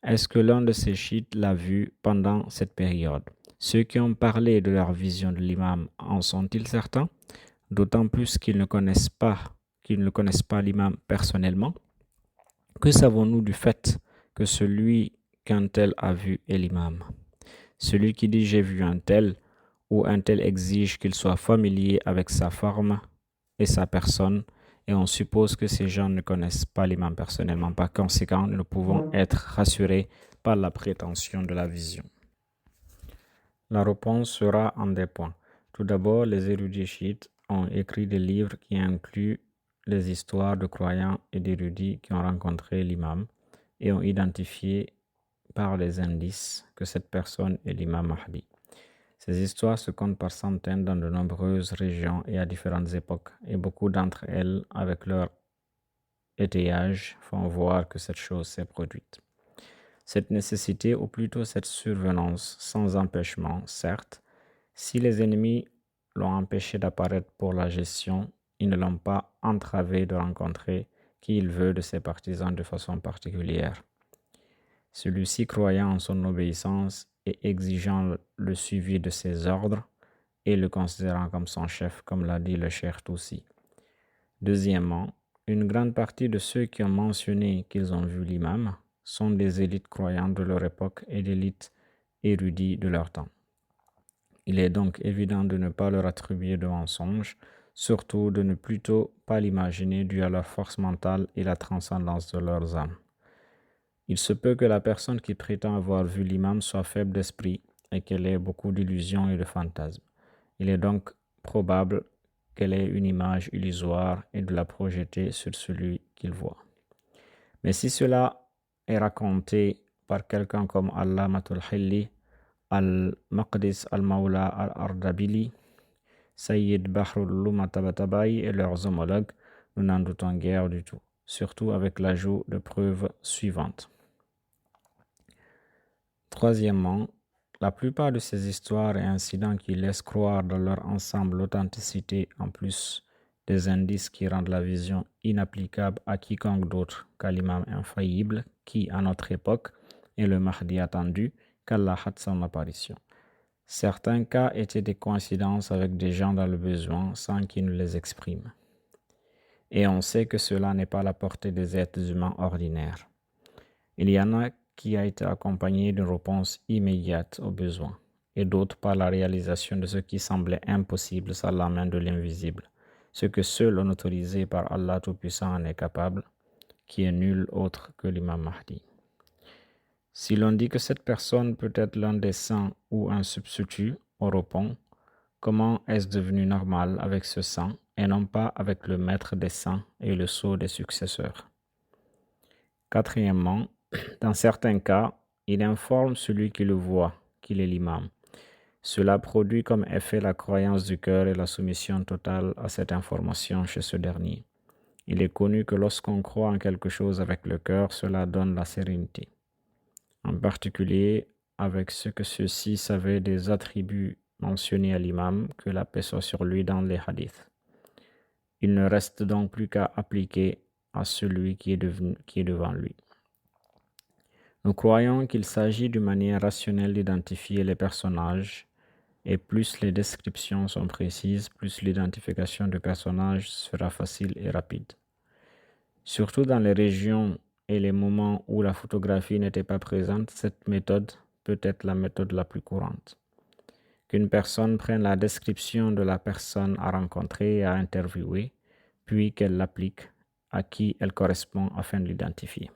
A: Est-ce que l'un de ces chiites l'a vu pendant cette période? Ceux qui ont parlé de leur vision de l'imam en sont-ils certains? D'autant plus qu'ils ne connaissent pas l'imam personnellement. Que savons-nous du fait que celui qu'un tel a vu est l'imam? Celui qui dit j'ai vu un tel ou un tel exige qu'il soit familier avec sa forme et sa personne, et on suppose que ces gens ne connaissent pas l'imam personnellement. Par conséquent, nous pouvons être rassurés par la prétention de la vision. La réponse sera en des points. Tout d'abord, les érudits chiites ont écrit des livres qui incluent les histoires de croyants et d'érudits qui ont rencontré l'imam et ont identifié par les indices que cette personne est l'imam Mahdi. Ces histoires se comptent par centaines dans de nombreuses régions et à différentes époques, et beaucoup d'entre elles, avec leur étayage, font voir que cette chose s'est produite. Cette nécessité, ou plutôt cette survenance, sans empêchement, certes, si les ennemis l'ont empêché d'apparaître pour la gestion, ils ne l'ont pas entravé de rencontrer qui il veut de ses partisans de façon particulière. Celui-ci croyant en son obéissance et exigeant le suivi de ses ordres et le considérant comme son chef, comme l'a dit le Cheikh Toussi. Deuxièmement, une grande partie de ceux qui ont mentionné qu'ils ont vu l'imam sont des élites croyantes de leur époque et d'élites érudits de leur temps. Il est donc évident de ne pas leur attribuer de mensonges, surtout de ne plutôt pas l'imaginer dû à leur force mentale et la transcendance de leurs âmes. Il se peut que la personne qui prétend avoir vu l'imam soit faible d'esprit et qu'elle ait beaucoup d'illusions et de fantasmes. Il est donc probable qu'elle ait une image illusoire et de la projeter sur celui qu'il voit. Mais si cela est raconté par quelqu'un comme Allamatul Hilli, Al-Maqdis Al-Mawla Al-Ardabili, Sayyid Bahrul Luma Tabatabai et leurs homologues, nous n'en doutons guère du tout, surtout avec l'ajout de preuves suivantes. Troisièmement, la plupart de ces histoires et incidents qui laissent croire dans leur ensemble l'authenticité en plus des indices qui rendent la vision inapplicable à quiconque d'autre qu'à l'imam infaillible qui, à notre époque, est le Mahdi attendu, qu'Allah hâte son apparition. Certains cas étaient des coïncidences avec des gens dans le besoin sans qu'ils ne les expriment. Et on sait que cela n'est pas la portée des êtres humains ordinaires. Il y en a qui a été accompagné d'une réponse immédiate aux besoins, et d'autres par la réalisation de ce qui semblait impossible sans la main de l'invisible, ce que seul un autorisé par Allah Tout-Puissant en est capable, qui est nul autre que l'imam Mahdi. Si l'on dit que cette personne peut être l'un des saints ou un substitut, on répond, comment est-ce devenu normal avec ce saint et non pas avec le maître des saints et le sceau des successeurs? Quatrièmement, dans certains cas, il informe celui qui le voit qu'il est l'imam. Cela produit comme effet la croyance du cœur et la soumission totale à cette information chez ce dernier. Il est connu que lorsqu'on croit en quelque chose avec le cœur, cela donne la sérénité. En particulier avec ce que ceux-ci savaient des attributs mentionnés à l'imam, que la paix soit sur lui dans les hadiths. Il ne reste donc plus qu'à appliquer à celui qui est devant lui. Nous croyons qu'il s'agit d'une manière rationnelle d'identifier les personnages, et plus les descriptions sont précises, plus l'identification du personnage sera facile et rapide. Surtout dans les régions et les moments où la photographie n'était pas présente, cette méthode peut être la méthode la plus courante. Qu'une personne prenne la description de la personne à rencontrer et à interviewer, puis qu'elle l'applique à qui elle correspond afin de l'identifier.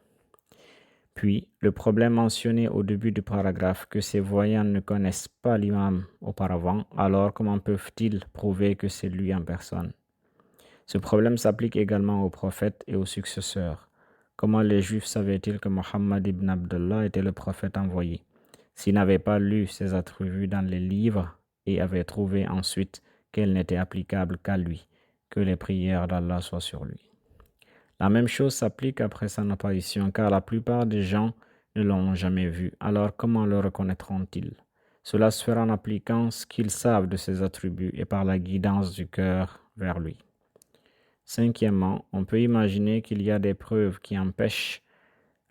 A: Puis, le problème mentionné au début du paragraphe, que ces voyants ne connaissent pas l'imam auparavant, alors comment peuvent-ils prouver que c'est lui en personne? Ce problème s'applique également aux prophètes et aux successeurs. Comment les Juifs savaient-ils que Mohammed ibn Abdullah était le prophète envoyé, s'ils n'avaient pas lu ses attributs dans les livres et avaient trouvé ensuite qu'elles n'étaient applicables qu'à lui, que les prières d'Allah soient sur lui? La même chose s'applique après son apparition, car la plupart des gens ne l'ont jamais vu. Alors comment le reconnaîtront-ils? Cela se fera en appliquant ce qu'ils savent de ses attributs et par la guidance du cœur vers lui. Cinquièmement, on peut imaginer qu'il y a des preuves qui empêchent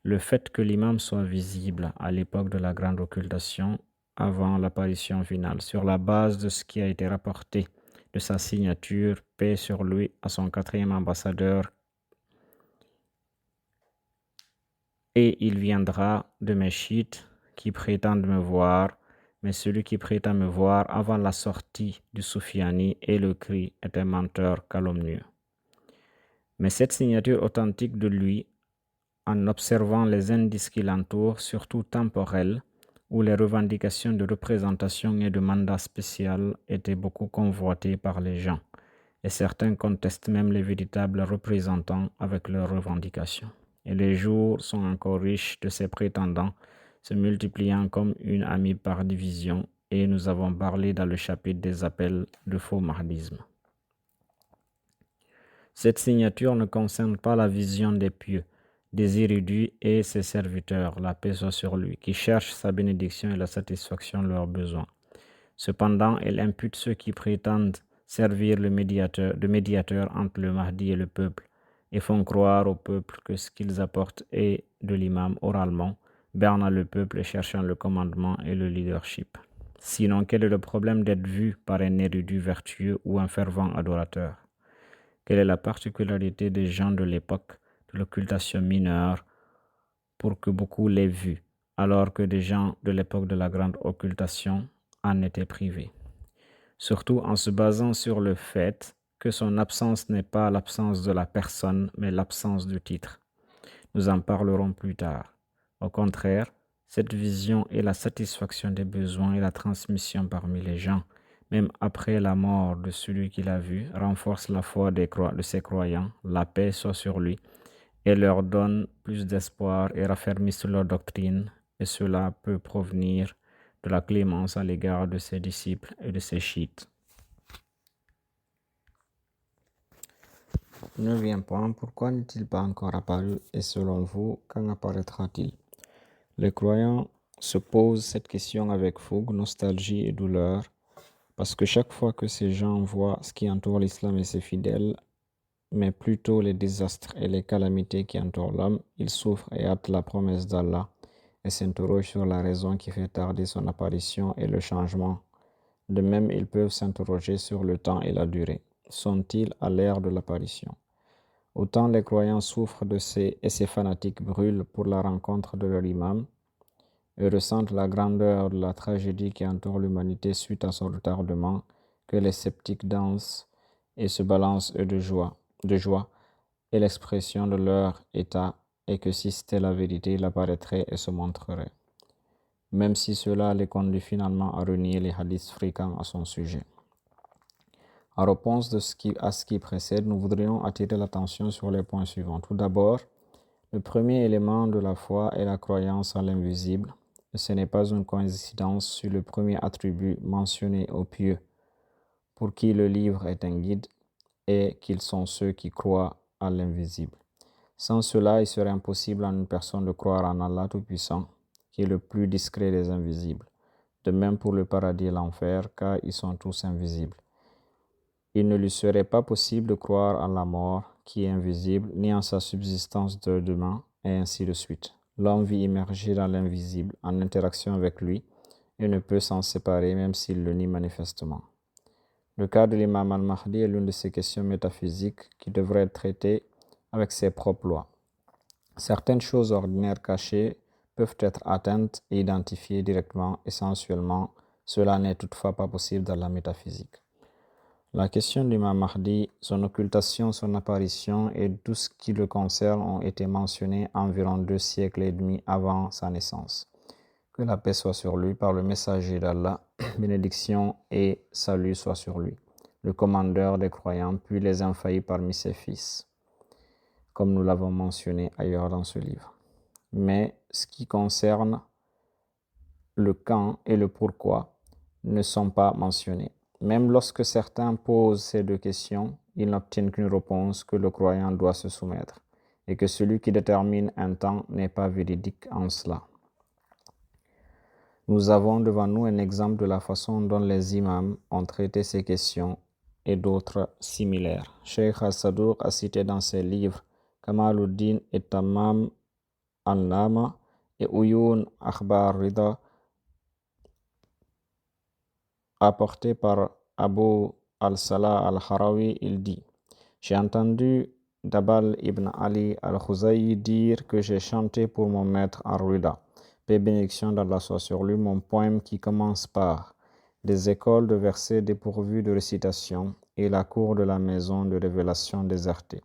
A: le fait que l'imam soit visible à l'époque de la grande occultation avant l'apparition finale, sur la base de ce qui a été rapporté de sa signature, paix sur lui, à son quatrième ambassadeur, et il viendra de mes chiites qui prétendent me voir, mais celui qui prétend me voir avant la sortie du Soufiani et le cri est un menteur calomnieux. Mais cette signature authentique de lui, en observant les indices qui l'entourent, surtout temporels, où les revendications de représentation et de mandat spécial étaient beaucoup convoitées par les gens, et certains contestent même les véritables représentants avec leurs revendications. Et les jours sont encore riches de ces prétendants, se multipliant comme une amie par division, et nous avons parlé dans le chapitre des appels de faux mahdisme. Cette signature ne concerne pas la vision des pieux, des érudits et ses serviteurs, la paix soit sur lui, qui cherchent sa bénédiction et la satisfaction de leurs besoins. Cependant, elle impute ceux qui prétendent servir de médiateur entre le Mahdi et le peuple, et font croire au peuple que ce qu'ils apportent est de l'imam oralement, bernant le peuple et cherchant le commandement et le leadership. Sinon, quel est le problème d'être vu par un érudit vertueux ou un fervent adorateur? Quelle est la particularité des gens de l'époque de l'occultation mineure pour que beaucoup l'aient vu, alors que des gens de l'époque de la grande occultation en étaient privés? Surtout en se basant sur le fait que son absence n'est pas l'absence de la personne, mais l'absence du titre. Nous en parlerons plus tard. Au contraire, cette vision est la satisfaction des besoins et la transmission parmi les gens, même après la mort de celui qui l'a vu, renforce la foi de ses croyants, la paix soit sur lui, et leur donne plus d'espoir et raffermisse leur doctrine, et cela peut provenir de la clémence à l'égard de ses disciples et de ses chiites. 9e point, pourquoi n'est-il pas encore apparu et selon vous, quand apparaîtra-t-il? Les croyants se posent cette question avec fougue, nostalgie et douleur, parce que chaque fois que ces gens voient ce qui entoure l'islam et ses fidèles, mais plutôt les désastres et les calamités qui entourent l'homme, ils souffrent et hâtent la promesse d'Allah et s'interrogent sur la raison qui fait tarder son apparition et le changement. De même, ils peuvent s'interroger sur le temps et la durée. Sont-ils à l'ère de l'apparition? Autant les croyants souffrent de ces fanatiques brûlent pour la rencontre de leur imam et ressentent la grandeur de la tragédie qui entoure l'humanité suite à son retardement, que les sceptiques dansent et se balancent eux de joie, et l'expression de leur état est que si c'était la vérité, il apparaîtrait et se montrerait. Même si cela les conduit finalement à renier les hadiths fréquents à son sujet. En réponse à ce qui précède, nous voudrions attirer l'attention sur les points suivants. Tout d'abord, le premier élément de la foi est la croyance en l'invisible. Et ce n'est pas une coïncidence sur le premier attribut mentionné aux pieux, pour qui le livre est un guide, et qu'ils sont ceux qui croient à l'invisible. Sans cela, il serait impossible à une personne de croire en Allah Tout-Puissant, qui est le plus discret des invisibles. De même pour le paradis et l'enfer, car ils sont tous invisibles. Il ne lui serait pas possible de croire en la mort, qui est invisible, ni en sa subsistance de demain, et ainsi de suite. L'homme vit immergé dans l'invisible, en interaction avec lui, et ne peut s'en séparer même s'il le nie manifestement. Le cas de l'imam al-Mahdi est l'une de ces questions métaphysiques qui devraient être traitées avec ses propres lois. Certaines choses ordinaires cachées peuvent être atteintes et identifiées directement et sensuellement. Cela n'est toutefois pas possible dans la métaphysique. La question de l'imam Mahdi, son occultation, son apparition et tout ce qui le concerne ont été mentionnés environ 2 siècles et demi avant sa naissance. Que la paix soit sur lui par le messager d'Allah, bénédiction et salut soit sur lui, le commandeur des croyants, puis les infaillibles parmi ses fils, comme nous l'avons mentionné ailleurs dans ce livre. Mais ce qui concerne le quand et le pourquoi ne sont pas mentionnés. Même lorsque certains posent ces 2 questions, ils n'obtiennent qu'une réponse que le croyant doit se soumettre, et que celui qui détermine un temps n'est pas véridique en cela. Nous avons devant nous un exemple de la façon dont les imams ont traité ces questions et d'autres similaires. Cheikh Al-Sadouk a cité dans ses livres Kamaluddin et Tamam al-Nama et Uyun Akhbar Rida, apporté par Abu al-Salah al-Harawi. Il dit: j'ai entendu Dabal ibn Ali al-Khuzai dire que j'ai chanté pour mon maître Ar-Rida, paix et bénédiction d'Allah soit sur lui, mon poème qui commence par des écoles de versets dépourvus de récitation et la cour de la maison de révélation désertée.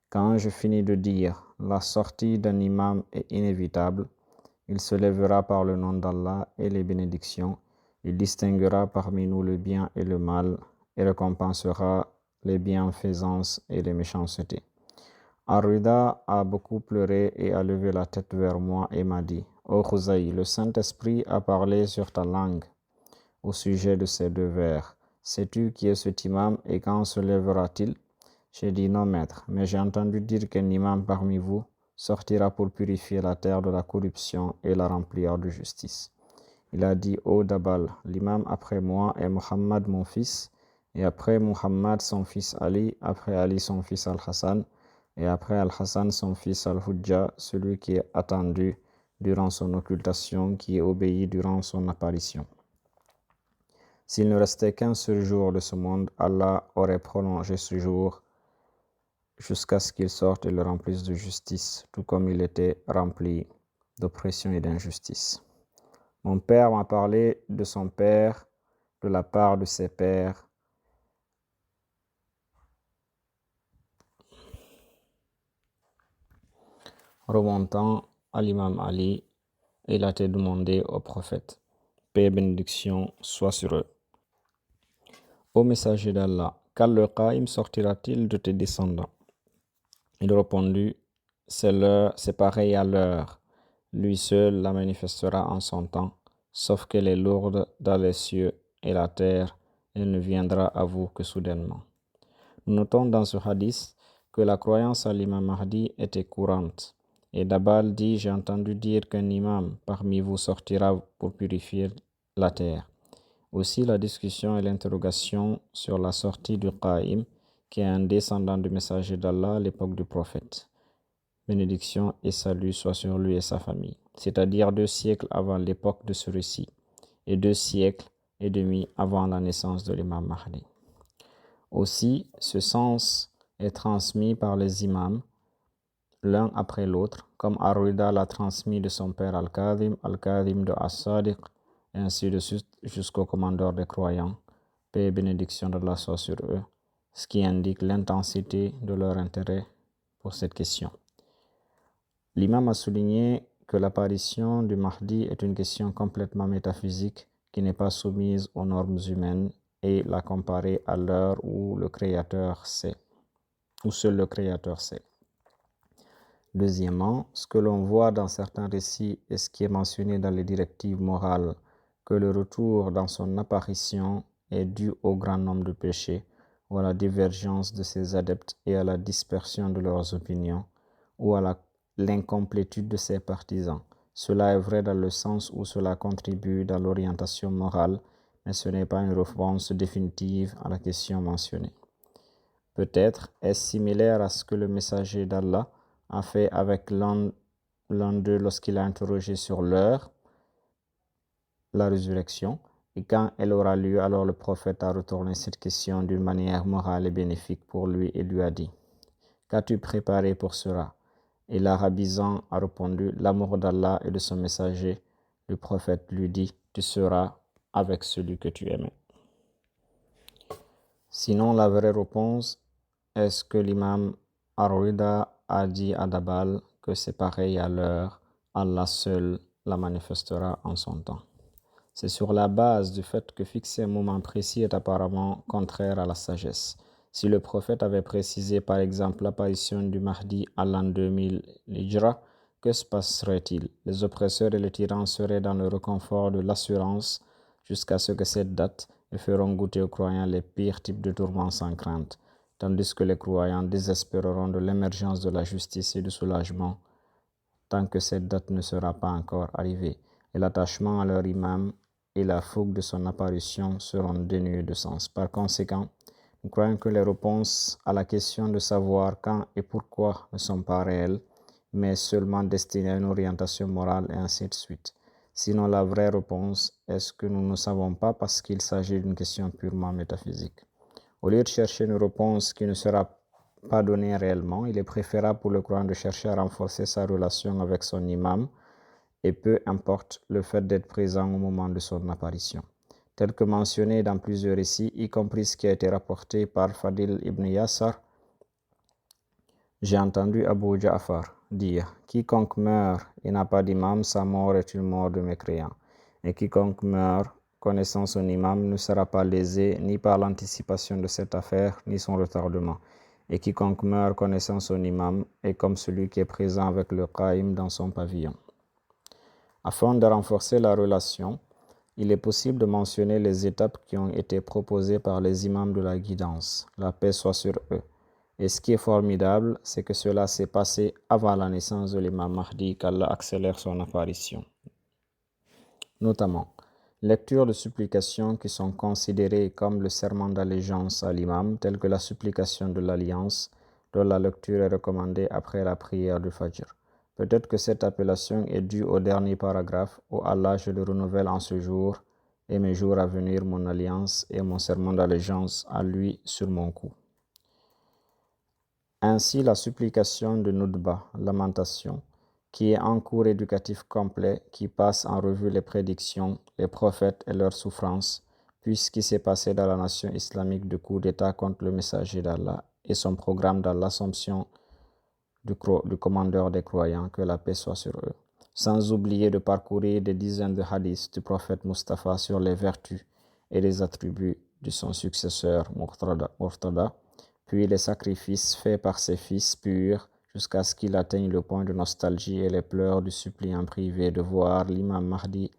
A: Quand je finis de dire la sortie d'un imam est inévitable, il se lèvera par le nom d'Allah et les bénédictions, il distinguera parmi nous le bien et le mal et récompensera les bienfaisances et les méchancetés. Ar-Rida a beaucoup pleuré et a levé la tête vers moi et m'a dit: Ô Khuzai, le Saint-Esprit a parlé sur ta langue au sujet de ces deux vers. Sais-tu qui est cet imam et quand se lèvera-t-il? J'ai dit: non, maître, mais j'ai entendu dire qu'un imam parmi vous sortira pour purifier la terre de la corruption et la remplir de justice. Il a dit: ô Dabal, l'imam après moi est Muhammad mon fils, et après Muhammad son fils Ali, après Ali son fils Al-Hassan, et après Al-Hassan son fils Al-Hujja, celui qui est attendu durant son occultation, qui est obéi durant son apparition. S'il ne restait qu'un seul jour de ce monde, Allah aurait prolongé ce jour jusqu'à ce qu'il sorte et le remplisse de justice, tout comme il était rempli d'oppression et d'injustice. Mon père m'a parlé de son père, de la part de ses pères, remontant à l'imam Ali, et il a été demandé au prophète, paix et bénédiction soit sur eux: ô messager d'Allah, quand le Qaïm sortira-t-il de tes descendants? Il répondit: c'est pareil à l'heure. Lui seul la manifestera en son temps, sauf qu'elle est lourde dans les cieux et la terre, elle ne viendra à vous que soudainement. Nous notons dans ce hadith que la croyance à l'imam Mahdi était courante. Et Dabal dit: j'ai entendu dire qu'un imam parmi vous sortira pour purifier la terre. Aussi la discussion et l'interrogation sur la sortie du Qaïm, qui est un descendant du messager d'Allah à l'époque du prophète. Bénédiction et salut soient sur lui et sa famille. C'est-à-dire 2 siècles avant l'époque de ce récit et 2 siècles et demi avant la naissance de l'imam Mahdi. Aussi, ce sens est transmis par les imams l'un après l'autre, comme Ar-Rida l'a transmis de son père Al-Kadhim, Al-Kadhim de As-Sadiq, et ainsi de suite jusqu'au commandeur des croyants, paix et bénédiction d'Allah soit sur eux, ce qui indique l'intensité de leur intérêt pour cette question. L'imam a souligné que l'apparition du Mahdi est une question complètement métaphysique qui n'est pas soumise aux normes humaines et l'a comparé à l'heure où le Créateur sait, où seul le Créateur sait. Deuxièmement, ce que l'on voit dans certains récits et ce qui est mentionné dans les directives morales, que le retour dans son apparition est dû au grand nombre de péchés, ou à la divergence de ses adeptes et à la dispersion de leurs opinions, ou à l'incomplétude de ses partisans. Cela est vrai dans le sens où cela contribue dans l'orientation morale, mais ce n'est pas une réponse définitive à la question mentionnée. Peut-être est-ce similaire à ce que le messager d'Allah a fait avec l'un d'eux lorsqu'il a interrogé sur l'heure, la résurrection, et quand elle aura lieu, alors le prophète a retourné cette question d'une manière morale et bénéfique pour lui et lui a dit: qu'as-tu préparé pour cela? Et l'arabisant a répondu: l'amour d'Allah et de son messager. Le prophète lui dit: tu seras avec celui que tu aimais. Sinon, la vraie réponse est ce que l'imam Ar-Rida a dit à Dabal, que c'est pareil à l'heure, Allah seul la manifestera en son temps. C'est sur la base du fait que fixer un moment précis est apparemment contraire à la sagesse. Si le prophète avait précisé par exemple l'apparition du Mahdi à l'an 2000 l'Hijra, que se passerait-il? Les oppresseurs et les tyrans seraient dans le réconfort de l'assurance jusqu'à ce que cette date et feront goûter aux croyants les pires types de tourments sans crainte, tandis que les croyants désespéreront de l'émergence de la justice et du soulagement tant que cette date ne sera pas encore arrivée. et l'attachement à leur imam et la fougue de son apparition seront dénués de sens. Par conséquent, nous croyons que les réponses à la question de savoir quand et pourquoi ne sont pas réelles, mais seulement destinées à une orientation morale et ainsi de suite. Sinon, la vraie réponse est que nous ne savons pas parce qu'il s'agit d'une question purement métaphysique. Au lieu de chercher une réponse qui ne sera pas donnée réellement, il est préférable pour le croyant de chercher à renforcer sa relation avec son imam, et peu importe le fait d'être présent au moment de son apparition. Tel que mentionné dans plusieurs récits, y compris ce qui a été rapporté par Fadil ibn Yasar, j'ai entendu Abu Ja'far dire « Quiconque meurt et n'a pas d'imam, sa mort est une mort de mécréant. Et quiconque meurt connaissant son imam ne sera pas lésé ni par l'anticipation de cette affaire, ni son retardement. Et quiconque meurt connaissant son imam est comme celui qui est présent avec le qaïm dans son pavillon. » Afin de renforcer la relation, il est possible de mentionner les étapes qui ont été proposées par les imams de la guidance. La paix soit sur eux. Et ce qui est formidable, c'est que cela s'est passé avant la naissance de l'imam Mahdi, qu'Allah accélère son apparition. Notamment, lecture de supplications qui sont considérées comme le serment d'allégeance à l'imam, telles que la supplication de l'alliance, dont la lecture est recommandée après la prière du Fajr. Peut-être que cette appellation est due au dernier paragraphe où Allah, je le renouvelle en ce jour et mes jours à venir mon alliance et mon serment d'allégeance à lui sur mon cou. Ainsi, la supplication de Nudba, lamentation, qui est un cours éducatif complet qui passe en revue les prédictions, les prophètes et leurs souffrances, puis ce qui s'est passé dans la nation islamique de coup d'État contre le messager d'Allah et son programme dans l'assomption du commandeur des croyants, que la paix soit sur eux. Sans oublier de parcourir des dizaines de hadiths du prophète Mustapha sur les vertus et les attributs de son successeur Murtada, puis les sacrifices faits par ses fils purs jusqu'à ce qu'il atteigne le point de nostalgie et les pleurs du suppliant privé de voir l'imam Mahdi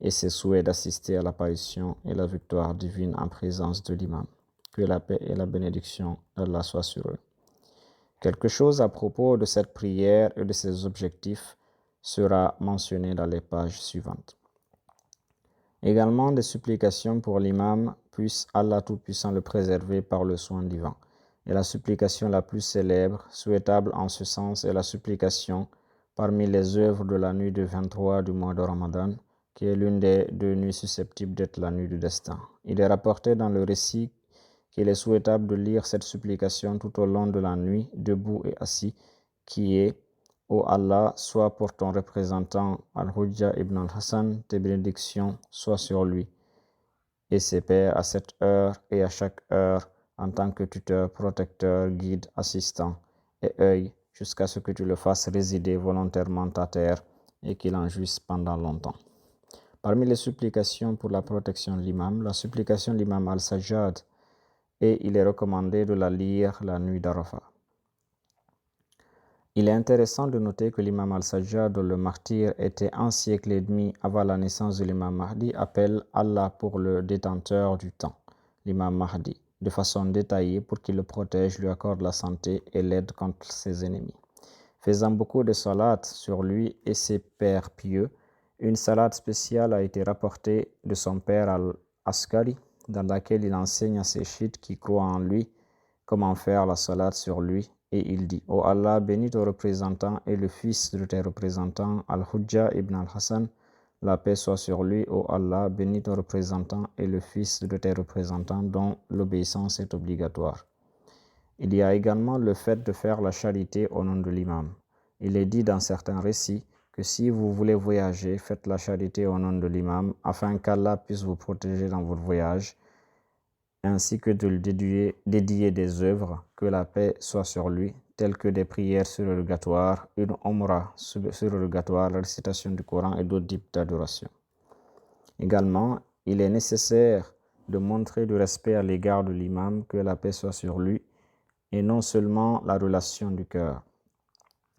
A: et ses souhaits d'assister à l'apparition et la victoire divine en présence de l'imam. Que la paix et la bénédiction d'Allah soient sur eux. Quelque chose à propos de cette prière et de ses objectifs sera mentionné dans les pages suivantes. Également des supplications pour l'imam, puisse Allah Tout-Puissant le préserver par le soin divin. Et la supplication la plus célèbre, souhaitable en ce sens, est la supplication parmi les œuvres de la nuit du 23 du mois de Ramadan, qui est l'une des 2 nuits susceptibles d'être la nuit du destin. Il est rapporté dans le récit qu'il est souhaitable de lire cette supplication tout au long de la nuit, debout et assis, qui est « Ô Allah, sois pour ton représentant Al-Hujja ibn al-Hassan, tes bénédictions soient sur lui et ses pairs à cette heure et à chaque heure en tant que tuteur, protecteur, guide, assistant et œil, jusqu'à ce que tu le fasses résider volontairement à terre et qu'il en jouisse pendant longtemps. » Parmi les supplications pour la protection de l'imam, la supplication de l'imam al-Sajjad, et il est recommandé de la lire la nuit d'Arafat. Il est intéressant de noter que l'imam al-Sajjad, le martyr, était 1 siècle et demi avant la naissance de l'imam Mahdi, appelle Allah pour le détenteur du temps, l'imam Mahdi, de façon détaillée pour qu'il le protège, lui accorde la santé et l'aide contre ses ennemis. Faisant beaucoup de salats sur lui et ses pères pieux, une salade spéciale a été rapportée de son père al-Askari, dans laquelle il enseigne à ses chiites qui croient en lui comment faire la salade sur lui, et il dit « Ô Allah, bénis ton représentant et le fils de tes représentants, Al-Hujja ibn al-Hassan, la paix soit sur lui, ô Allah, bénis ton représentant et le fils de tes représentants dont l'obéissance est obligatoire. » Il y a également le fait de faire la charité au nom de l'imam. Il est dit dans certains récits que si vous voulez voyager, faites la charité au nom de l'imam afin qu'Allah puisse vous protéger dans votre voyage, ainsi que de lui dédier des œuvres, que la paix soit sur lui, telles que des prières surrogatoires, une omra surrogatoire, la récitation du Coran et d'autres types d'adoration. Également, il est nécessaire de montrer du respect à l'égard de l'imam, que la paix soit sur lui, et non seulement la relation du cœur.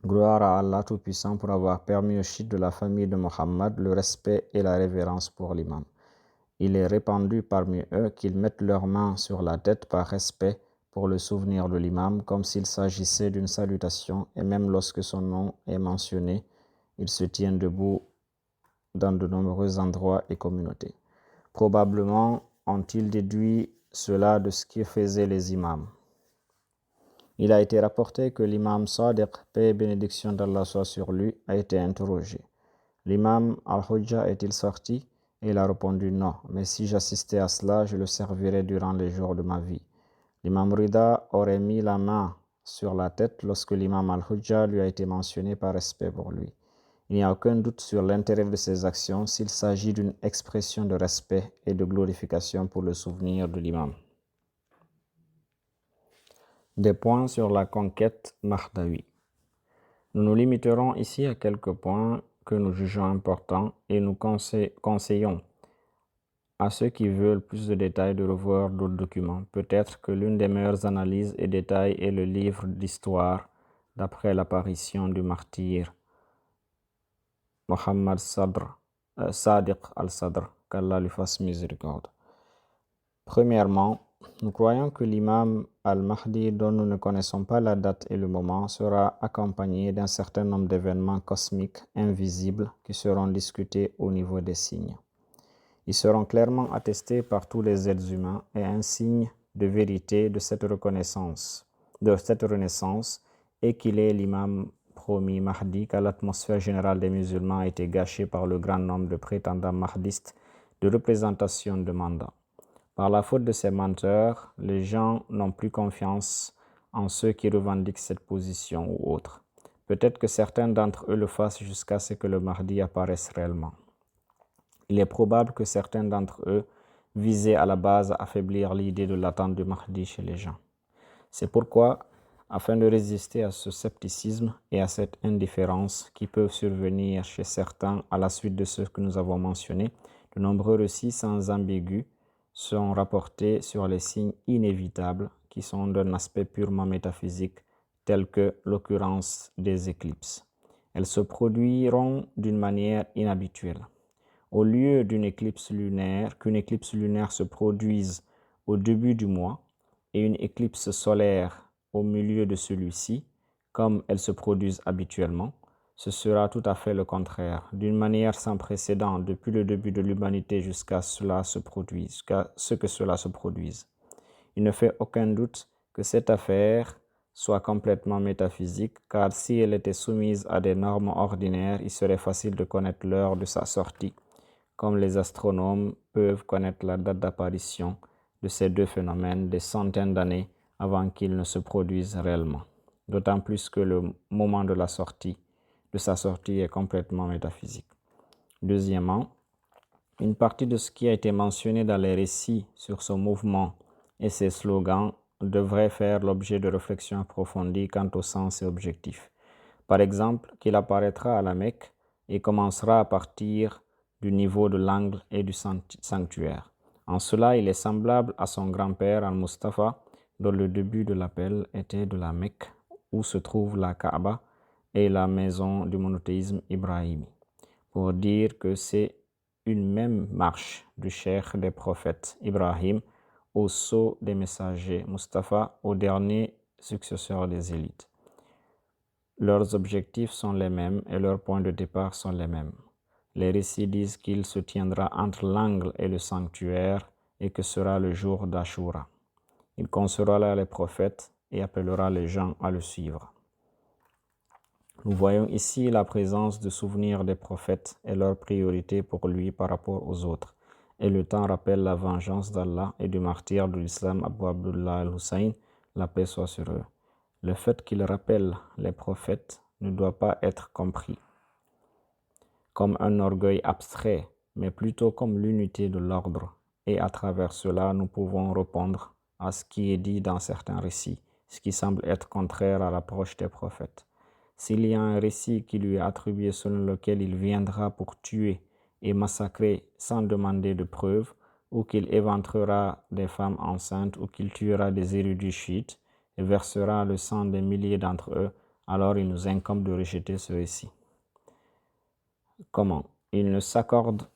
A: Gloire à Allah Tout-Puissant pour avoir permis aux chiites de la famille de Mohammed le respect et la révérence pour l'imam. Il est répandu parmi eux qu'ils mettent leurs mains sur la tête par respect pour le souvenir de l'imam, comme s'il s'agissait d'une salutation, et même lorsque son nom est mentionné, ils se tiennent debout dans de nombreux endroits et communautés. Probablement ont-ils déduit cela de ce que faisaient les imams. Il a été rapporté que l'imam Sadiq, paix et bénédiction d'Allah soit sur lui, a été interrogé. L'imam Al-Hujja est-il sorti? Et il a répondu non, mais si j'assistais à cela, je le servirais durant les jours de ma vie. L'imam Rida aurait mis la main sur la tête lorsque l'imam Al-Hujja lui a été mentionné par respect pour lui. Il n'y a aucun doute sur l'intérêt de ces actions s'il s'agit d'une expression de respect et de glorification pour le souvenir de l'imam. Des points sur la conquête Mahdawi. Nous nous limiterons ici à quelques points que nous jugeons importants et nous conseillons à ceux qui veulent plus de détails de revoir d'autres documents. Peut-être que l'une des meilleures analyses et détails est le livre d'histoire d'après l'apparition du martyr Mohammed Sadiq al-Sadr, qu'Allah lui fasse miséricorde. Premièrement, nous croyons que l'imam al-Mahdi, dont nous ne connaissons pas la date et le moment, sera accompagné d'un certain nombre d'événements cosmiques invisibles qui seront discutés au niveau des signes. Ils seront clairement attestés par tous les êtres humains et un signe de vérité de cette renaissance et qu'il est l'imam promis Mahdi, car l'atmosphère générale des musulmans a été gâchée par le grand nombre de prétendants mahdistes de représentation de mandat. Par la faute de ces menteurs, les gens n'ont plus confiance en ceux qui revendiquent cette position ou autre. Peut-être que certains d'entre eux le fassent jusqu'à ce que le Mahdi apparaisse réellement. Il est probable que certains d'entre eux visaient à la base à affaiblir l'idée de l'attente du Mahdi chez les gens. C'est pourquoi, afin de résister à ce scepticisme et à cette indifférence qui peuvent survenir chez certains à la suite de ce que nous avons mentionné, de nombreux récits sans ambigu sont rapportés sur les signes inévitables qui sont d'un aspect purement métaphysique, tels que l'occurrence des éclipses. Elles se produiront d'une manière inhabituelle. Au lieu qu'une éclipse lunaire se produise au début du mois et une éclipse solaire au milieu de celui-ci, comme elles se produisent habituellement, ce sera tout à fait le contraire, d'une manière sans précédent depuis le début de l'humanité jusqu'à ce que cela se produise. Il ne fait aucun doute que cette affaire soit complètement métaphysique, car si elle était soumise à des normes ordinaires, il serait facile de connaître l'heure de sa sortie, comme les astronomes peuvent connaître la date d'apparition de ces deux phénomènes des centaines d'années avant qu'ils ne se produisent réellement. D'autant plus que le moment de sa sortie est complètement métaphysique. Deuxièmement, une partie de ce qui a été mentionné dans les récits sur ce mouvement et ses slogans devrait faire l'objet de réflexions approfondies quant au sens et objectif. Par exemple, qu'il apparaîtra à la Mecque et commencera à partir du niveau de l'angle et du sanctuaire. En cela, il est semblable à son grand-père Al-Mustafa, dont le début de l'appel était de la Mecque, où se trouve la Kaaba et la maison du monothéisme ibrahimi, pour dire que c'est une même marche du cheikh des prophètes Ibrahim au sceau des messagers Mustafa, au dernier successeur des élites. Leurs objectifs sont les mêmes et leurs points de départ sont les mêmes. Les récits disent qu'il se tiendra entre l'angle et le sanctuaire et que sera le jour d'Ashura. Il consolera les prophètes et appellera les gens à le suivre. Nous voyons ici la présence de souvenirs des prophètes et leur priorité pour lui par rapport aux autres. Et le temps rappelle la vengeance d'Allah et du martyr de l'islam Abu Abdullah al-Hussein, la paix soit sur eux. Le fait qu'il rappelle les prophètes ne doit pas être compris comme un orgueil abstrait, mais plutôt comme l'unité de l'ordre. Et à travers cela, nous pouvons répondre à ce qui est dit dans certains récits, ce qui semble être contraire à l'approche des prophètes. S'il y a un récit qui lui est attribué selon lequel il viendra pour tuer et massacrer sans demander de preuves, ou qu'il éventrera des femmes enceintes, ou qu'il tuera des érudits chiites et versera le sang des milliers d'entre eux, alors il nous incombe de rejeter ce récit. Comment? Il ne s'accorde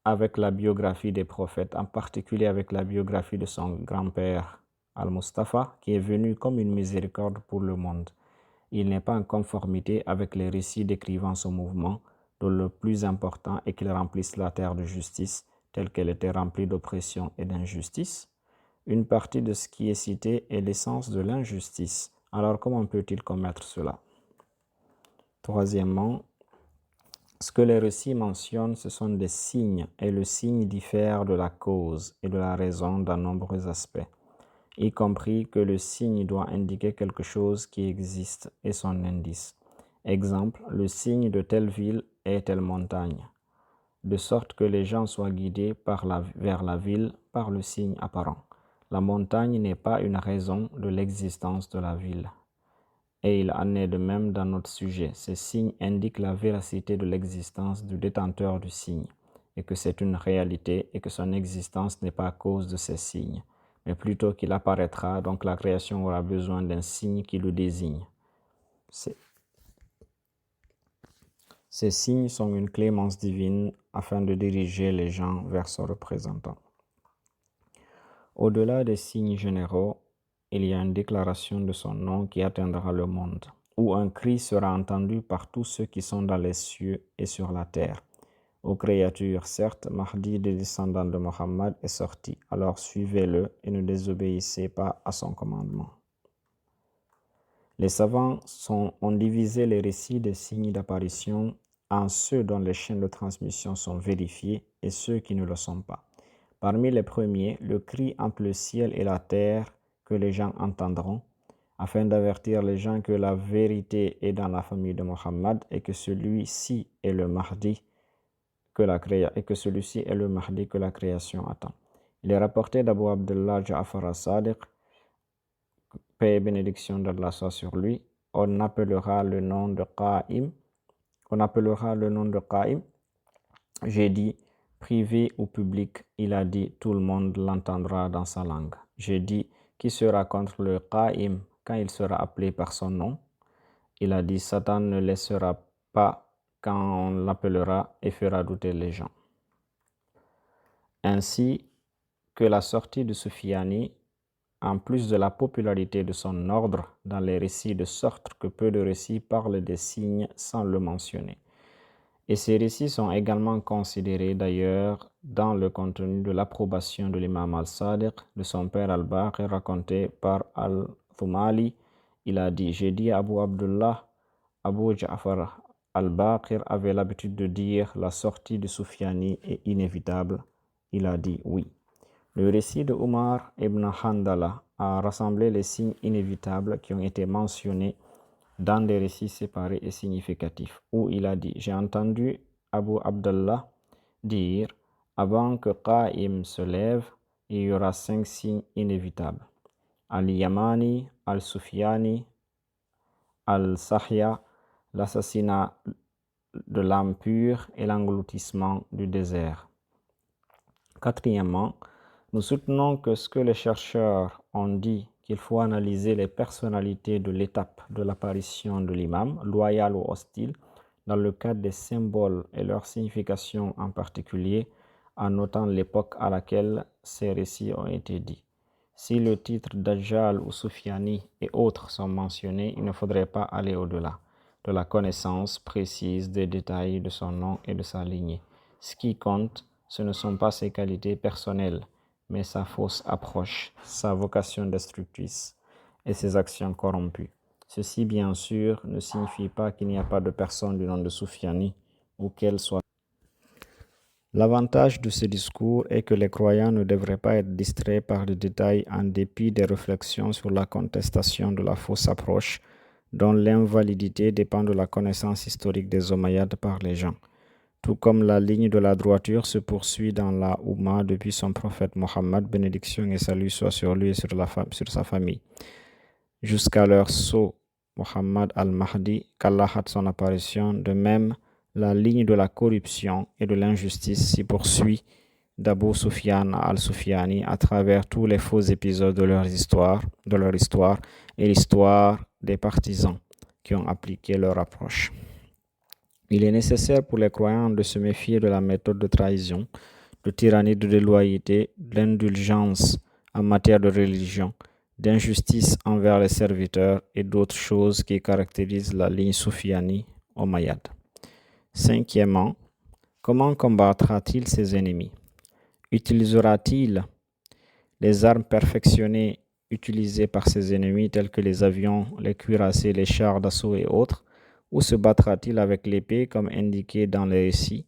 A: avec la biographie des prophètes, en particulier avec la biographie de son grand-père Al-Mustafa, qui est venu comme une miséricorde pour le monde. Il n'est pas en conformité avec les récits décrivant ce mouvement, dont le plus important est qu'il remplisse la terre de justice, telle qu'elle était remplie d'oppression et d'injustice. Une partie de ce qui est cité est l'essence de l'injustice. Alors comment peut-il commettre cela? Troisièmement, ce que les récits mentionnent, ce sont des signes, et le signe diffère de la cause et de la raison dans nombreux aspects, y compris que le signe doit indiquer quelque chose qui existe et son indice. Exemple, le signe de telle ville est telle montagne, de sorte que les gens soient guidés vers la ville par le signe apparent. La montagne n'est pas une raison de l'existence de la ville. Et il en est de même dans notre sujet. Ces signes indiquent la véracité de l'existence du détenteur du signe, et que c'est une réalité et que son existence n'est pas à cause de ces signes, mais plutôt qu'il apparaîtra, donc la création aura besoin d'un signe qui le désigne. Ces signes sont une clémence divine afin de diriger les gens vers son représentant. Au-delà des signes généraux, il y a une déclaration de son nom qui atteindra le monde, où un cri sera entendu par tous ceux qui sont dans les cieux et sur la terre. Aux créatures, certes, Mahdi, des descendants de Mohammed, est sorti, alors suivez-le et ne désobéissez pas à son commandement. Les savants ont divisé les récits des signes d'apparition en ceux dont les chaînes de transmission sont vérifiées et ceux qui ne le sont pas. Parmi les premiers, le cri entre le ciel et la terre que les gens entendront, afin d'avertir les gens que la vérité est dans la famille de Mohammed et que celui-ci est le Mahdi que la création attend. Il est rapporté d'Abu Abdullah Ja'far as-Sadiq, paix et bénédiction d'Allah soit sur lui, on appellera le nom de Qa'im. J'ai dit privé ou public, il a dit tout le monde l'entendra dans sa langue. J'ai dit qui sera contre le Qa'im quand il sera appelé par son nom? Il a dit Satan ne laissera pas quand on l'appellera et fera douter les gens. Ainsi que la sortie de Soufiani, en plus de la popularité de son ordre dans les récits, de sorte que peu de récits parlent des signes sans le mentionner. Et ces récits sont également considérés d'ailleurs dans le contenu de l'approbation de l'imam al-Sadiq, de son père al-Baqir, raconté par al-Thumali. Il a dit, j'ai dit à Abu Abdullah, Abu Ja'far al-Baqir avait l'habitude de dire la sortie de Soufiani est inévitable. Il a dit oui. Le récit de Umar ibn Handala a rassemblé les signes inévitables qui ont été mentionnés dans des récits séparés et significatifs, où il a dit, j'ai entendu Abu Abdallah dire, avant que Qa'im se lève, il y aura 5 signes inévitables. Al-Yamani, Al-Sufyani, Al-Sahya, l'assassinat de l'âme pure et l'engloutissement du désert. Quatrièmement, nous soutenons que ce que les chercheurs ont dit, qu'il faut analyser les personnalités de l'étape de l'apparition de l'imam, loyal ou hostile, dans le cadre des symboles et leur signification en particulier, en notant l'époque à laquelle ces récits ont été dits. Si le titre Dajjal ou Soufiani et autres sont mentionnés, il ne faudrait pas aller au-delà de la connaissance précise des détails de son nom et de sa lignée. Ce qui compte, ce ne sont pas ses qualités personnelles, mais sa fausse approche, sa vocation destructrice et ses actions corrompues. Ceci, bien sûr, ne signifie pas qu'il n'y a pas de personne du nom de Soufiani ou qu'elle soit. L'avantage de ce discours est que les croyants ne devraient pas être distraits par les détails en dépit des réflexions sur la contestation de la fausse approche, dont l'invalidité dépend de la connaissance historique des Omeyyades par les gens. Tout comme la ligne de la droiture se poursuit dans la Oumma depuis son prophète Mohammed, bénédiction et salut soit sur lui et sur sa famille, jusqu'à leur sceau Mohammed al-Mahdi, qu'Allah a son apparition. De même, la ligne de la corruption et de l'injustice s'y poursuit d'Abu Sufyan al-Sufyani à travers tous les faux épisodes de leur histoire et l'histoire des partisans qui ont appliqué leur approche. Il est nécessaire pour les croyants de se méfier de la méthode de trahison, de tyrannie, de déloyauté, d'indulgence en matière de religion, d'injustice envers les serviteurs et d'autres choses qui caractérisent la ligne Soufiani omeyyade. Cinquièmement, comment combattra-t-il ses ennemis? Utilisera-t-il les armes perfectionnées utilisées par ses ennemis telles que les avions, les cuirassés, les chars d'assaut et autres, ou se battra-t-il avec l'épée comme indiqué dans les récits?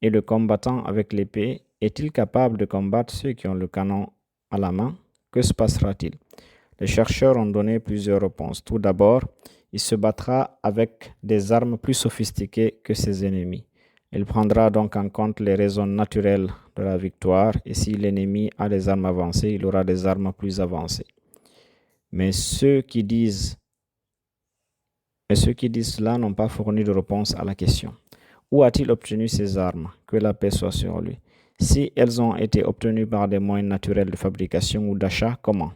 A: Et le combattant avec l'épée est-il capable de combattre ceux qui ont le canon à la main? Que se passera-t-il? Les chercheurs ont donné plusieurs réponses. Tout d'abord, il se battra avec des armes plus sophistiquées que ses ennemis. Il prendra donc en compte les raisons naturelles de la victoire et si l'ennemi a des armes avancées, il aura des armes plus avancées. Mais ceux qui disent cela n'ont pas fourni de réponse à la question. Où a-t-il obtenu ces armes? Que la paix soit sur lui. Si elles ont été obtenues par des moyens naturels de fabrication ou d'achat, comment?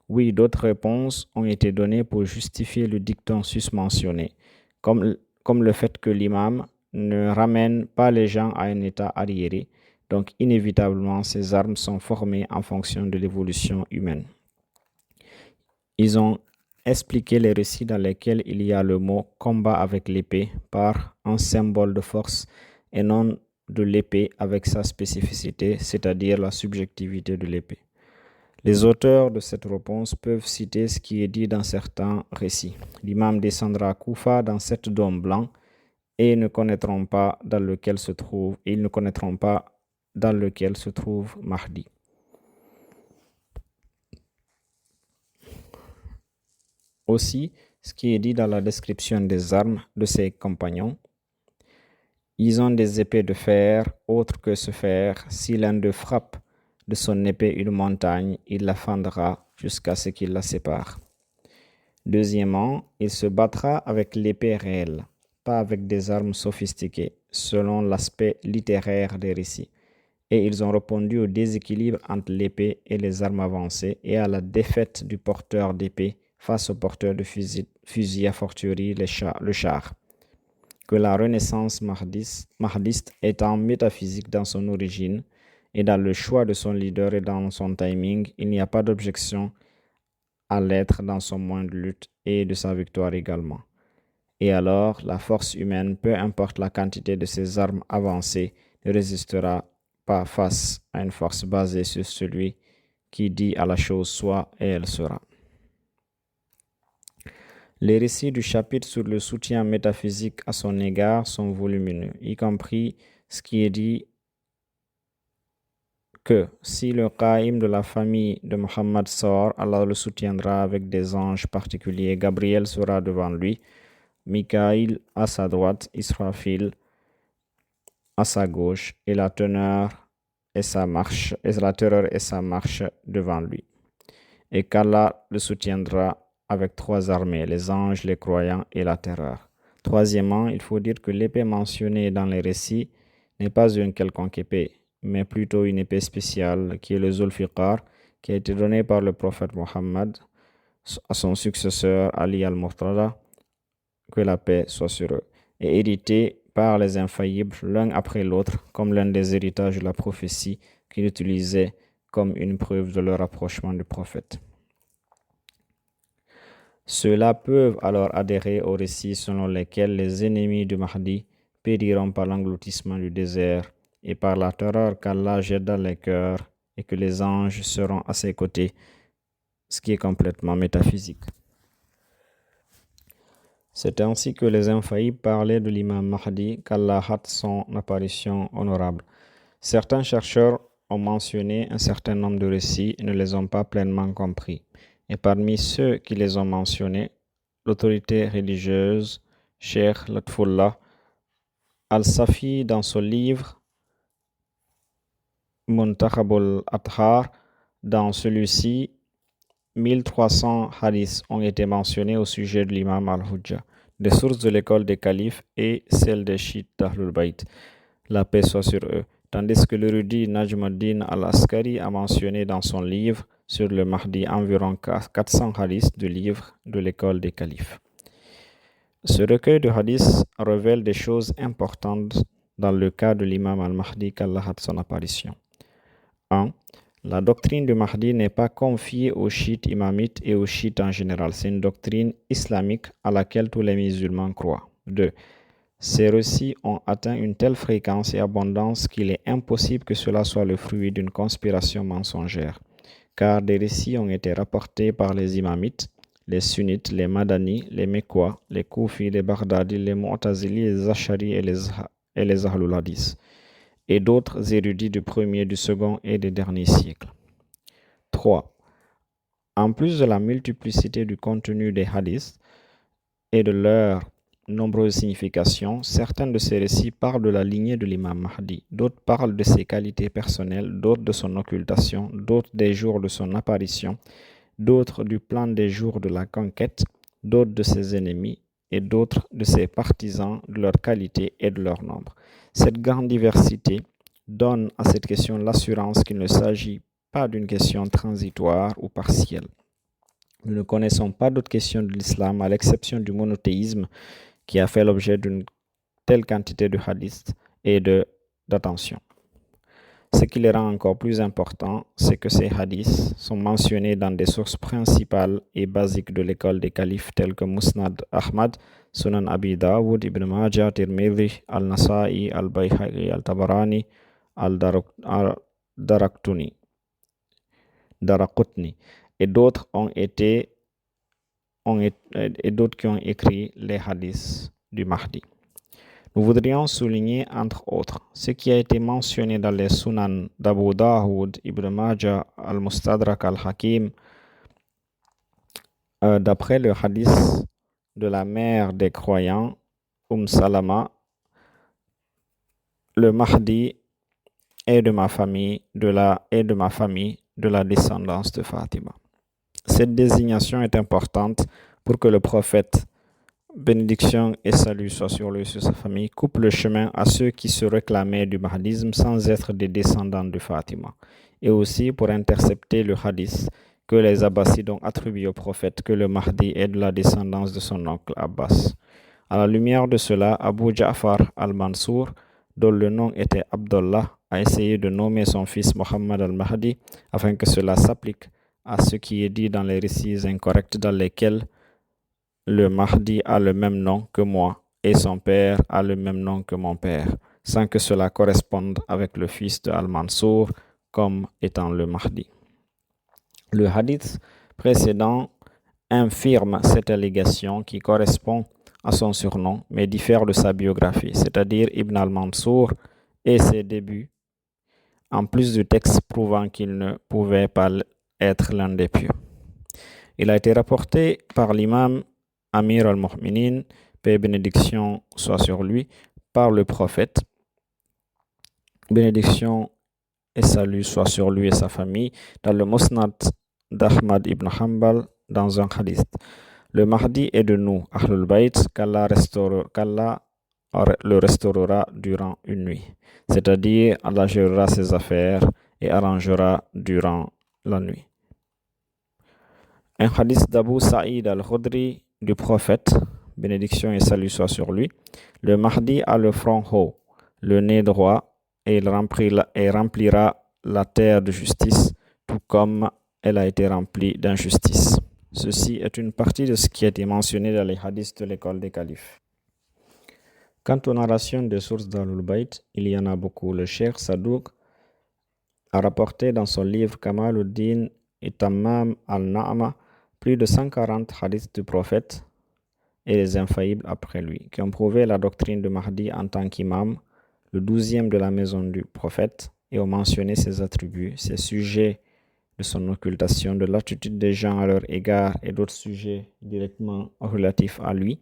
A: Oui, d'autres réponses ont été données pour justifier le dicton susmentionné, comme le fait que l'imam ne ramène pas les gens à un état arriéré, donc inévitablement ces armes sont formées en fonction de l'évolution humaine. Ils ont expliqué les récits dans lesquels il y a le mot combat avec l'épée par un symbole de force et non de l'épée avec sa spécificité, c'est-à-dire la subjectivité de l'épée. Les auteurs de cette réponse peuvent citer ce qui est dit dans certains récits. L'imam descendra à Koufa dans 7 dômes blancs et ils ne connaîtront pas dans lequel se trouve Mahdi. Aussi, ce qui est dit dans la description des armes de ses compagnons, ils ont des épées de fer, autres que ce fer. Si l'un d'eux frappe de son épée une montagne, il la fendra jusqu'à ce qu'il la sépare. Deuxièmement, il se battra avec l'épée réelle, pas avec des armes sophistiquées, selon l'aspect littéraire des récits. Et ils ont répondu au déséquilibre entre l'épée et les armes avancées et à la défaite du porteur d'épée face au porteur de fusil à fortiori le char. Que la renaissance mahdiste étant métaphysique dans son origine et dans le choix de son leader et dans son timing, il n'y a pas d'objection à l'être dans son moyen de lutte et de sa victoire également. Et alors, la force humaine, peu importe la quantité de ses armes avancées, ne résistera pas face à une force basée sur celui qui dit à la chose soit et elle sera. Les récits du chapitre sur le soutien métaphysique à son égard sont volumineux, y compris ce qui est dit que si le Qaïm de la famille de Muhammad sort, Allah le soutiendra avec des anges particuliers. Gabriel sera devant lui, Mikaïl à sa droite, Israfil à sa gauche, et la terreur et sa marche devant lui. Et qu'Allah le soutiendra avec 3 armées, les anges, les croyants et la terreur. Troisièmement, il faut dire que l'épée mentionnée dans les récits n'est pas une quelconque épée, mais plutôt une épée spéciale qui est le Zulfiqar, qui a été donnée par le prophète Mohammed à son successeur Ali al-Murtada, que la paix soit sur eux, et hérité par les infaillibles l'un après l'autre, comme l'un des héritages de la prophétie qu'ils utilisaient comme une preuve de leur rapprochement du prophète. Ceux-là peuvent alors adhérer au récit selon lesquels les ennemis du Mahdi périront par l'engloutissement du désert et par la terreur qu'Allah jette dans les cœurs et que les anges seront à ses côtés, ce qui est complètement métaphysique. C'est ainsi que les infaillibles parlaient de l'imam Mahdi qu'Allah hâte son apparition honorable. Certains chercheurs ont mentionné un certain nombre de récits et ne les ont pas pleinement compris. Et parmi ceux qui les ont mentionnés, l'autorité religieuse, Cheikh Lutfullah al-Safi, dans son livre Muntakhabul Athar, dans celui-ci, 1300 hadiths ont été mentionnés au sujet de l'imam al-Hujjah, des sources de l'école des califes et celles des chiites d'Ahlul Bayt, la paix soit sur eux, tandis que l'érudit Najmuddin al-Askari a mentionné dans son livre sur le Mahdi environ 400 hadiths du livre de l'école des califes. Ce recueil de hadiths révèle des choses importantes dans le cas de l'imam al-Mahdi qu'Allah hâte son apparition. 1. La doctrine du Mahdi n'est pas confiée aux chiites imamites et aux chiites en général. C'est une doctrine islamique à laquelle tous les musulmans croient. 2. Ces récits ont atteint une telle fréquence et abondance qu'il est impossible que cela soit le fruit d'une conspiration mensongère, car des récits ont été rapportés par les imamites, les sunnites, les madanis, les mécois, les koufis, les baghdadis, les mu'tazili, les ashari et les ahlul hadith, et d'autres érudits du premier, du second et des derniers siècles. 3. En plus de la multiplicité du contenu des hadiths et de leurs nombreuses significations, certains de ces récits parlent de la lignée de l'imam Mahdi, d'autres parlent de ses qualités personnelles, d'autres de son occultation, d'autres des jours de son apparition, d'autres du plan des jours de la conquête, d'autres de ses ennemis et d'autres de ses partisans, de leur qualité et de leur nombre. Cette grande diversité donne à cette question l'assurance qu'il ne s'agit pas d'une question transitoire ou partielle. Nous ne connaissons pas d'autres questions de l'islam à l'exception du monothéisme qui a fait l'objet d'une telle quantité de hadiths et d'attention. Ce qui les rend encore plus importants, c'est que ces hadiths sont mentionnés dans des sources principales et basiques de l'école des califes telles que Musnad Ahmad, Sunan Abi Dawud, Ibn Majah, Tirmidhi, Al-Nasa'i, Al-Bayhaqi, Al-Tabarani, Al-Daraqutni, et d'autres qui ont écrit les hadiths du Mahdi. Nous voudrions souligner, entre autres, ce qui a été mentionné dans les Sunan d'Abu Daoud, Ibn Majah, Al-Mustadrak, Al-Hakim, d'après le hadith de la mère des croyants, Salama, le Mahdi est de ma famille, de la descendance de Fatima. Cette désignation est importante pour que le prophète, bénédiction et salut soit sur lui et sur sa famille, coupe le chemin à ceux qui se réclamaient du mahdisme sans être des descendants de Fatima, et aussi pour intercepter le hadith que les Abbasides ont attribué au prophète que le Mahdi est de la descendance de son oncle Abbas. À la lumière de cela, Abu Ja'far al-Mansour, dont le nom était Abdullah, a essayé de nommer son fils Muhammad al-Mahdi afin que cela s'applique à ce qui est dit dans les récits incorrects dans lesquels le Mahdi a le même nom que moi et son père a le même nom que mon père, sans que cela corresponde avec le fils de Al-Mansour comme étant le Mahdi. Le hadith précédent infirme cette allégation qui correspond à son surnom, mais diffère de sa biographie, c'est-à-dire Ibn al-Mansour et ses débuts, en plus du texte prouvant qu'il ne pouvait pas être l'un des pieux. Il a été rapporté par l'imam Amir al-Mu'minin, paix et bénédiction soit sur lui, par le prophète, bénédiction et salut soit sur lui et sa famille, dans le Musnad d'Ahmad ibn Hanbal, dans un hadith. Le Mahdi est de nous, Ahlul Bayt, qu'Allah le restaurera durant une nuit. C'est-à-dire, Allah gérera ses affaires et arrangera durant la nuit. Un hadith d'Abu Sa'id al-Khudri du prophète, bénédiction et salut soit sur lui. Le Mahdi a le front haut, le nez droit, et il remplira la terre de justice, tout comme elle a été remplie d'injustice. Ceci est une partie de ce qui a été mentionné dans les hadiths de l'école des califes. Quant aux narrations des sources d'Ahlul Bayt, il y en a beaucoup. Le Cheikh Sadouk a rapporté dans son livre Kamaluddin et Tammam al-Na'ama plus de 140 hadiths du prophète et les infaillibles après lui, qui ont prouvé la doctrine de Mahdi en tant qu'imam, le 12e de la maison du prophète, et ont mentionné ses attributs, ses sujets de son occultation, de l'attitude des gens à leur égard et d'autres sujets directement relatifs à lui.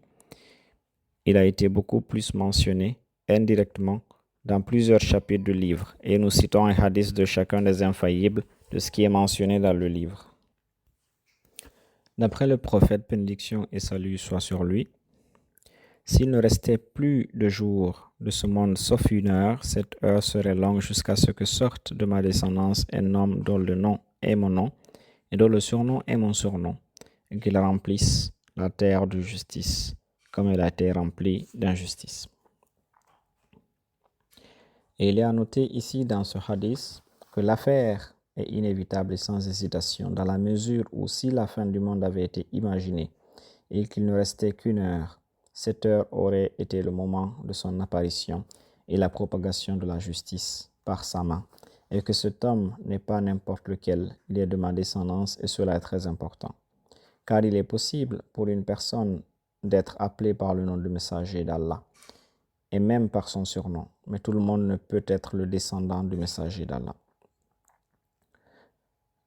A: Il a été beaucoup plus mentionné indirectement dans plusieurs chapitres du livre, et nous citons un hadith de chacun des infaillibles de ce qui est mentionné dans le livre. D'après le prophète, bénédiction et salut soit sur lui, s'il ne restait plus de jours de ce monde sauf une heure, cette heure serait longue jusqu'à ce que sorte de ma descendance un homme dont le nom est mon nom et dont le surnom est mon surnom, et qu'il remplisse la terre de justice comme elle a été remplie d'injustice. Et il est à noter ici dans ce hadith que l'affaire est inévitable et sans hésitation, dans la mesure où si la fin du monde avait été imaginée et qu'il ne restait qu'une heure, cette heure aurait été le moment de son apparition et la propagation de la justice par sa main, et que cet homme n'est pas n'importe lequel, il est de ma descendance et cela est très important. Car il est possible pour une personne d'être appelée par le nom du messager d'Allah, et même par son surnom, mais tout le monde ne peut être le descendant du messager d'Allah.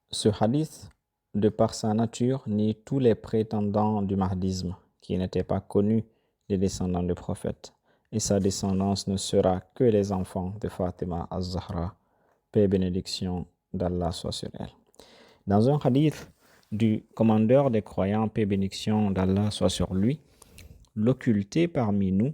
A: Ce hadith, de par sa nature, nie tous les prétendants du mahdisme qui n'étaient pas connus des descendants du prophète, et sa descendance ne sera que les enfants de Fatima az-Zahra, paix et bénédiction d'Allah soit sur elle. Dans un hadith du commandeur des croyants, paix et bénédiction d'Allah soit sur lui, l'occulté parmi nous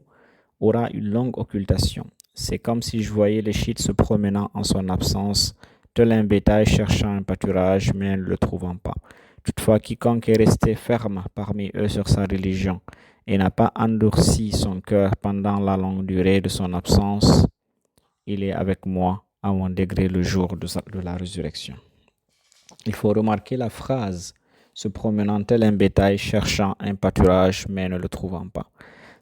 A: aura une longue occultation. C'est comme si je voyais les chiites se promenant en son absence, tel un bétail cherchant un pâturage mais ne le trouvant pas. Toutefois, quiconque est resté ferme parmi eux sur sa religion et n'a pas endurci son cœur pendant la longue durée de son absence, il est avec moi à mon degré le jour de la résurrection. Il faut remarquer la phrase « se promenant tel un bétail cherchant un pâturage mais ne le trouvant pas ».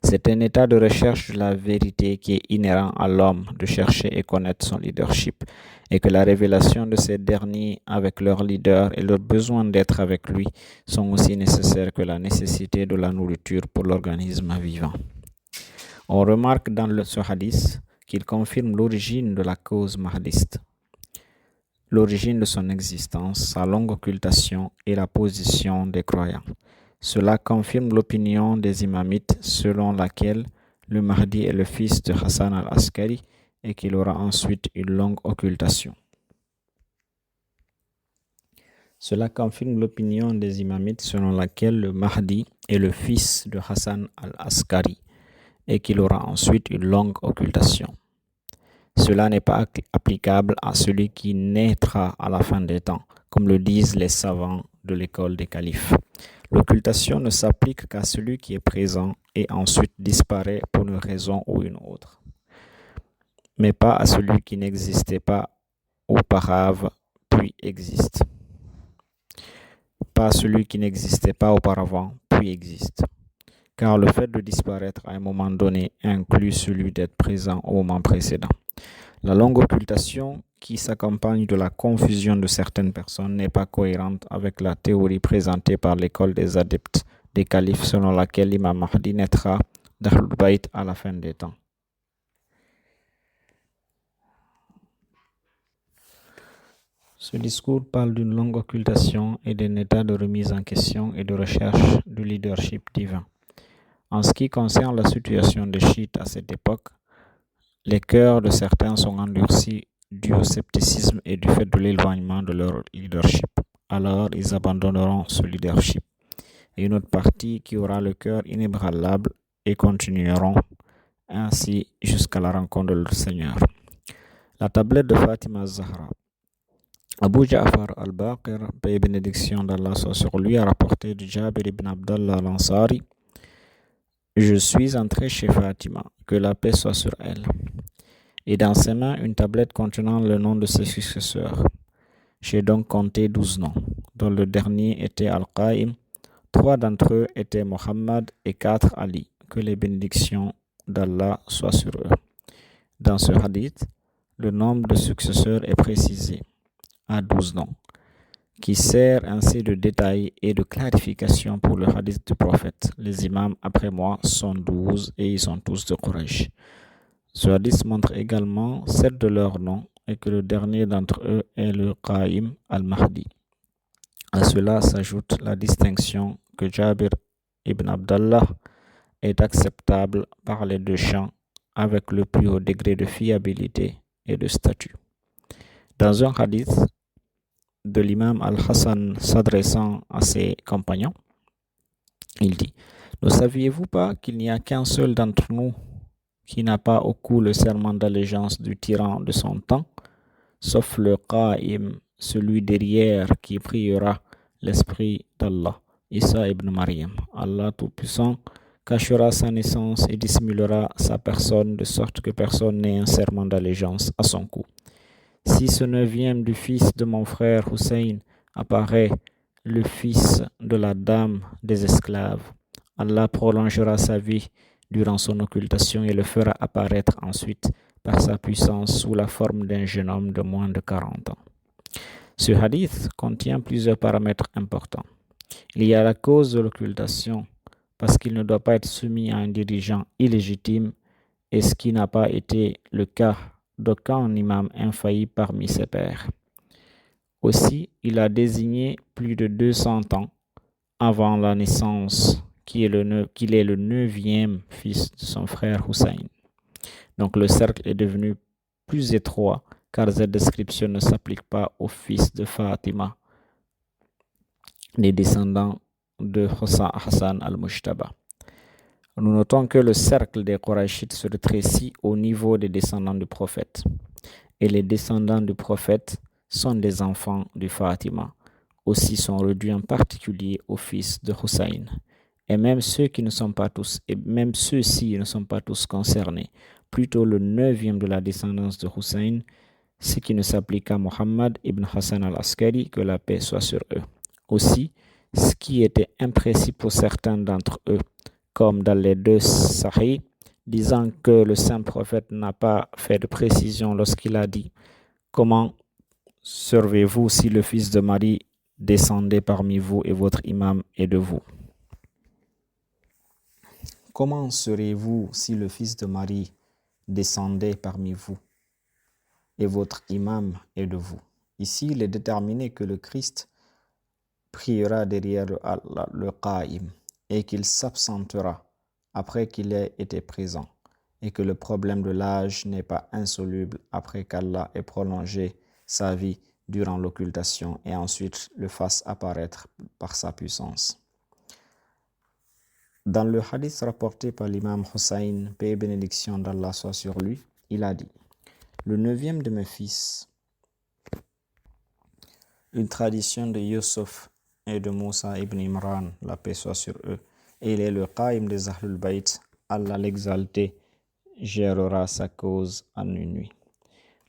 A: C'est un état de recherche de la vérité qui est inhérent à l'homme de chercher et connaître son leadership, et que la révélation de ces derniers avec leur leader et leur besoin d'être avec lui sont aussi nécessaires que la nécessité de la nourriture pour l'organisme vivant. On remarque dans ce hadith qu'il confirme l'origine de la cause mahdiste, l'origine de son existence, sa longue occultation et la position des croyants. Cela confirme l'opinion des imamites selon laquelle le Mahdi est le fils de Hassan al-Askari et qu'il aura ensuite une longue occultation. Cela confirme l'opinion des imamites selon laquelle le Mahdi est le fils de Hassan al-Askari et qu'il aura ensuite une longue occultation. Cela n'est pas applicable à celui qui naîtra à la fin des temps, comme le disent les savants de l'école des califes. L'occultation ne s'applique qu'à celui qui est présent et ensuite disparaît pour une raison ou une autre, mais pas à celui qui n'existait pas auparavant puis existe. Pas à celui qui n'existait pas auparavant puis existe. Car le fait de disparaître à un moment donné inclut celui d'être présent au moment précédent. La longue occultation qui s'accompagne de la confusion de certaines personnes n'est pas cohérente avec la théorie présentée par l'école des adeptes des califes selon laquelle l'imam Mahdi naîtra d'Ahlul Bayt à la fin des temps. Ce discours parle d'une longue occultation et d'un état de remise en question et de recherche du leadership divin. En ce qui concerne la situation des chiites à cette époque, les cœurs de certains sont endurcis dû au scepticisme et du fait de l'éloignement de leur leadership. Alors, ils abandonneront ce leadership. Et une autre partie qui aura le cœur inébranlable et continueront ainsi jusqu'à la rencontre de leur Seigneur. La tablette de Fatima Zahra. Abu Ja'far al-Baqir, paix et bénédiction d'Allah soit sur lui, a rapporté de Jabir ibn Abdallah al-Ansari: je suis entré chez Fatima, que la paix soit sur elle, et dans ses mains une tablette contenant le nom de ses successeurs. J'ai donc compté 12 noms, dont le dernier était Al-Qaïm. 3 d'entre eux étaient Mohammed et 4 Ali, que les bénédictions d'Allah soient sur eux. Dans ce hadith, le nombre de successeurs est précisé à 12 noms, qui sert ainsi de détail et de clarification pour le hadith du prophète. Les imams après moi sont 12 et ils sont tous de Quraysh. Ce hadith montre également 7 de leurs noms et que le dernier d'entre eux est le Qaïm al-Mahdi. À cela s'ajoute la distinction que Jabir ibn Abdallah est acceptable par les deux champs avec le plus haut degré de fiabilité et de statut. Dans un hadith de l'imam al-Hassan s'adressant à ses compagnons, il dit: ne saviez-vous pas qu'il n'y a qu'un seul d'entre nous qui n'a pas au cou le serment d'allégeance du tyran de son temps, sauf le Qaïm, celui derrière qui priera l'esprit d'Allah, Isa ibn Maryam. Allah Tout-Puissant cachera sa naissance et dissimulera sa personne de sorte que personne n'ait un serment d'allégeance à son cou. Si ce 9e du fils de mon frère Hussein apparaît, le fils de la dame des esclaves, Allah prolongera sa vie durant son occultation et le fera apparaître ensuite par sa puissance sous la forme d'un jeune homme de moins de 40 ans. Ce hadith contient plusieurs paramètres importants. Il y a la cause de l'occultation, parce qu'il ne doit pas être soumis à un dirigeant illégitime, et ce qui n'a pas été le cas d'aucun imam infaillible parmi ses pairs. Aussi, il a désigné plus de 200 ans avant la naissance qu'il est le 9e fils de son frère Hussein. Donc le cercle est devenu plus étroit car cette description ne s'applique pas aux fils de Fatima, les descendants de Hassan al-Mushtaba. Nous notons que le cercle des Qurayshites se rétrécit au niveau des descendants du prophète. Et les descendants du prophète sont des enfants de Fatima. Aussi sont réduits en particulier aux fils de Hussein. Et même ceux-ci ne sont pas tous concernés. Plutôt le 9e de la descendance de Hussein, ce qui ne s'applique qu'à Mohammed ibn Hassan al-Askari, que la paix soit sur eux. Aussi, ce qui était imprécis pour certains d'entre eux, comme dans les deux Sahih, disant que le saint prophète n'a pas fait de précision lorsqu'il a dit « Comment servez-vous si le fils de Marie descendait parmi vous et votre imam est de vous ?» Comment serez-vous si le fils de Marie descendait parmi vous et votre imam est de vous? Ici, il est déterminé que le Christ priera derrière le Qa'im et qu'il s'absentera après qu'il ait été présent et que le problème de l'âge n'est pas insoluble après qu'Allah ait prolongé sa vie durant l'occultation et ensuite le fasse apparaître par sa puissance. Dans le hadith rapporté par l'imam Hussein, paix et bénédiction d'Allah soit sur lui, il a dit « Le 9e de mes fils, une tradition de Yusuf et de Moussa ibn Imran, la paix soit sur eux, et il est le Qa'im des Ahlul Bayt, Allah l'exalté gérera sa cause en une nuit. »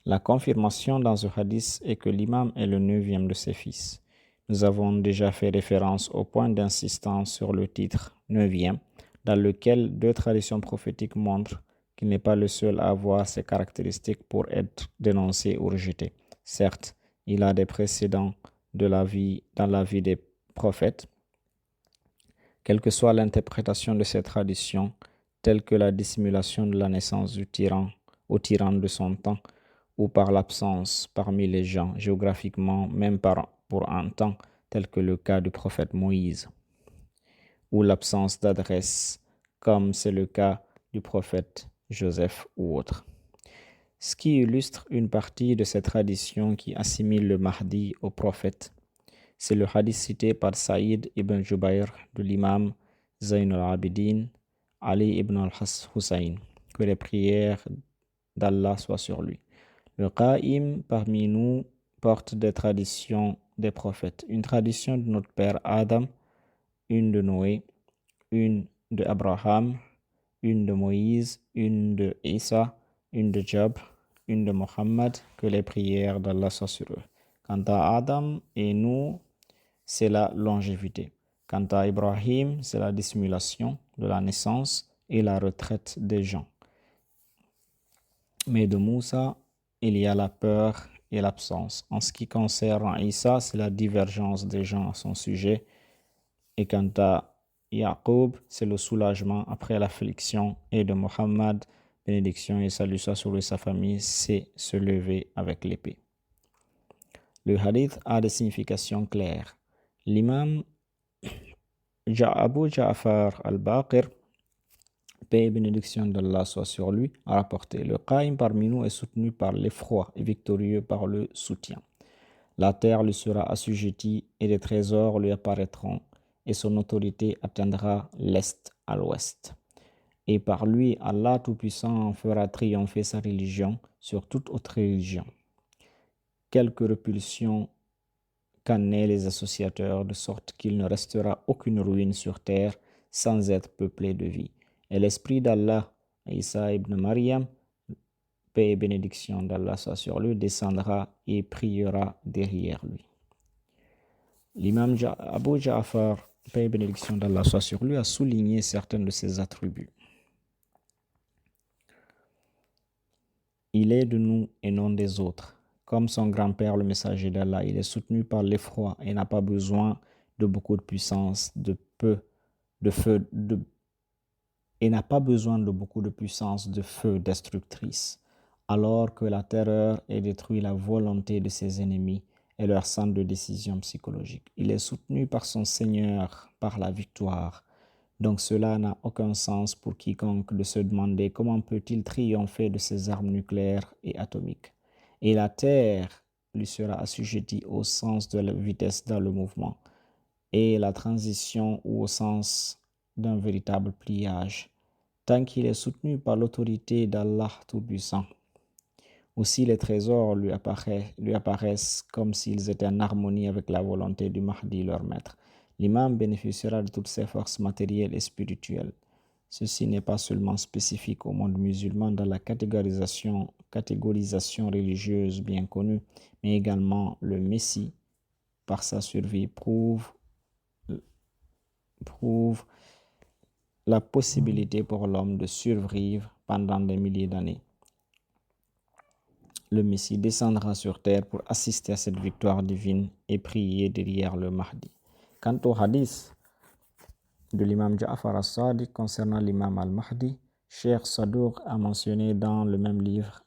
A: La confirmation dans ce hadith est que l'imam est le 9e de ses fils. Nous avons déjà fait référence au point d'insistance sur le titre 9e, dans lequel deux traditions prophétiques montrent qu'il n'est pas le seul à avoir ces caractéristiques pour être dénoncé ou rejeté. Certes, il a des précédents dans la vie des prophètes. Quelle que soit l'interprétation de ces traditions, telles que la dissimulation de la naissance du tyran au tyran de son temps, ou par l'absence parmi les gens géographiquement, même pour un temps, tel que le cas du prophète Moïse, ou l'absence d'adresse, comme c'est le cas du prophète Joseph ou autre. Ce qui illustre une partie de cette tradition qui assimile le Mahdi au prophète, c'est le hadith cité par Saïd ibn Jubayr de l'imam Zayn al-Abidin, Ali ibn al-Hussein, que les prières d'Allah soient sur lui. Le Qa'im parmi nous porte des traditions des prophètes. Une tradition de notre père Adam, une de Noé, une de Abraham, une de Moïse, une de Isa, une de Job, une de Mohammed, que les prières d'Allah soient sur eux. Quant à Adam et nous, c'est la longévité. Quant à Ibrahim, c'est la dissimulation de la naissance et la retraite des gens. Mais de Moussa, il y a la peur et l'absence. En ce qui concerne Isa, c'est la divergence des gens à son sujet. Et quant à Yaqub, c'est le soulagement après l'affliction. Et de Mohammed, bénédiction et salut soit sur lui et sa famille, c'est se lever avec l'épée. Le hadith a des significations claires. L'imam Abu Ja'far al-Baqir, paix et bénédiction d'Allah soit sur lui, a rapporté: le Qa'im parmi nous est soutenu par l'effroi et victorieux par le soutien. La terre lui sera assujettie et des trésors lui apparaîtront, et son autorité atteindra l'est à l'ouest. Et par lui, Allah Tout-Puissant fera triompher sa religion sur toute autre religion. Quelque répulsion qu'en aient les associateurs, de sorte qu'il ne restera aucune ruine sur terre sans être peuplée de vie. Et l'esprit d'Allah, Isa ibn Maryam, paix et bénédiction d'Allah soit sur lui, descendra et priera derrière lui. L'imam Abu Ja'far paix et bénédiction d'Allah soit sur lui, a souligné certains de ses attributs. Il est de nous et non des autres. Comme son grand-père, le messager d'Allah, il est soutenu par l'effroi et n'a pas besoin de beaucoup de puissance, et n'a pas besoin de beaucoup de puissance de feu destructrice, alors que la terreur ait détruit la volonté de ses ennemis et leur centre de décision psychologique. Il est soutenu par son Seigneur, par la victoire. Donc cela n'a aucun sens pour quiconque de se demander comment peut-il triompher de ses armes nucléaires et atomiques. Et la terre lui sera assujettie au sens de la vitesse dans le mouvement et la transition ou au sens d'un véritable pliage, tant qu'il est soutenu par l'autorité d'Allah Tout-Puissant. Aussi les trésors lui apparaissent comme s'ils étaient en harmonie avec la volonté du Mahdi, leur maître. L'imam bénéficiera de toutes ses forces matérielles et spirituelles. Ceci n'est pas seulement spécifique au monde musulman dans la catégorisation religieuse bien connue, mais également le Messie, par sa survie, prouve la possibilité pour l'homme de survivre pendant des milliers d'années. Le Messie descendra sur terre pour assister à cette victoire divine et prier derrière le Mahdi. Quant au hadith de l'imam Ja'far as-Sadiq concernant l'imam al-Mahdi, Cheikh Sadour a mentionné dans le même livre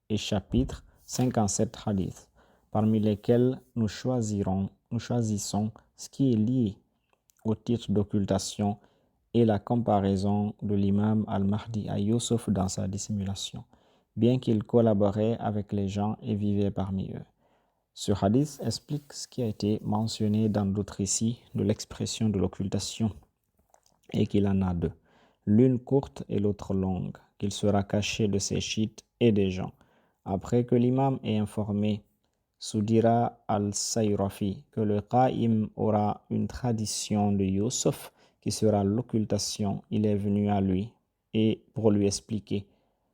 A: et chapitre 57 hadiths, parmi lesquels nous choisissons ce qui est lié au titre d'occultation et la comparaison de l'imam al-Mahdi à Yusuf dans sa dissimulation, bien qu'il collaborait avec les gens et vivait parmi eux. Ce hadith explique ce qui a été mentionné dans d'autres récits de l'expression de l'occultation et qu'il en a deux, l'une courte et l'autre longue, qu'il sera caché de ses chiites et des gens. Après que l'imam ait informé Soudira al-Sayrafi que le Qaïm aura une tradition de Yusuf qui sera l'occultation, il est venu à lui et pour lui expliquer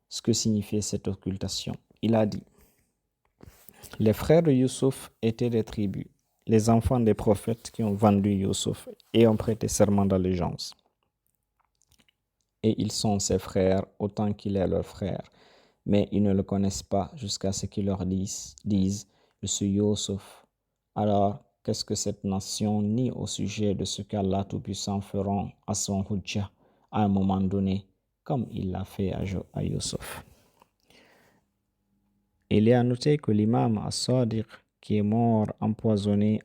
A: ce que signifiait cette occultation. Il a dit: les frères de Yusuf étaient des tribus, les enfants des prophètes qui ont vendu Yusuf et ont prêté serment d'allégeance. Et ils sont ses frères autant qu'il est leur frère, mais ils ne le connaissent pas jusqu'à ce qu'ils leur disent je suis Yusuf. Alors, qu'est-ce que cette nation nie au sujet de ce qu'Allah Tout-Puissant fera à son Hujjah à un moment donné, comme il l'a fait à Yusuf? Il est à noter que l'imam as-Sadiq, qui est mort empoisonné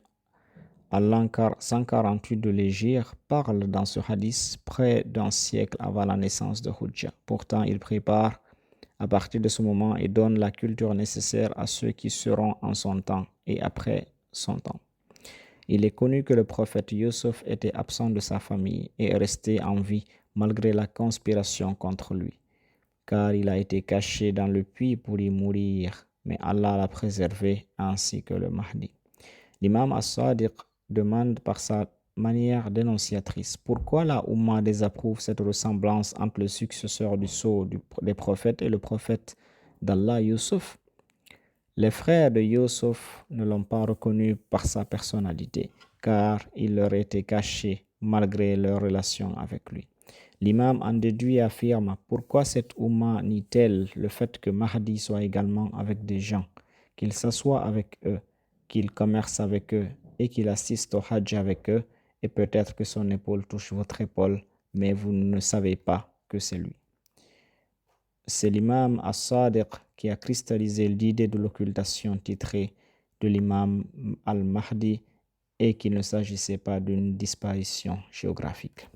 A: à l'an 148 de l'Hégire, parle dans ce hadith près d'un siècle avant la naissance de Hujjah. Pourtant, il prépare à partir de ce moment et donne la culture nécessaire à ceux qui seront en son temps et après son temps. Il est connu que le prophète Yusuf était absent de sa famille et est resté en vie malgré la conspiration contre lui, car il a été caché dans le puits pour y mourir, mais Allah l'a préservé ainsi que le Mahdi. L'imam as-Sadiq demande par sa manière dénonciatrice pourquoi la Oumma désapprouve cette ressemblance entre le successeur du sceau des prophètes et le prophète d'Allah, Yusuf. Les frères de Yusuf ne l'ont pas reconnu par sa personnalité, car il leur était caché malgré leur relation avec lui. L'imam en déduit et affirme pourquoi cette Oumma nie-t-elle le fait que Mahdi soit également avec des gens, qu'il s'assoie avec eux, qu'il commerce avec eux et qu'il assiste au Hajj avec eux, et peut-être que son épaule touche votre épaule, mais vous ne savez pas que c'est lui. C'est l'imam as-Sadiq qui a cristallisé l'idée de l'occultation titrée de l'imam al-Mahdi et qu'il ne s'agissait pas d'une disparition géographique.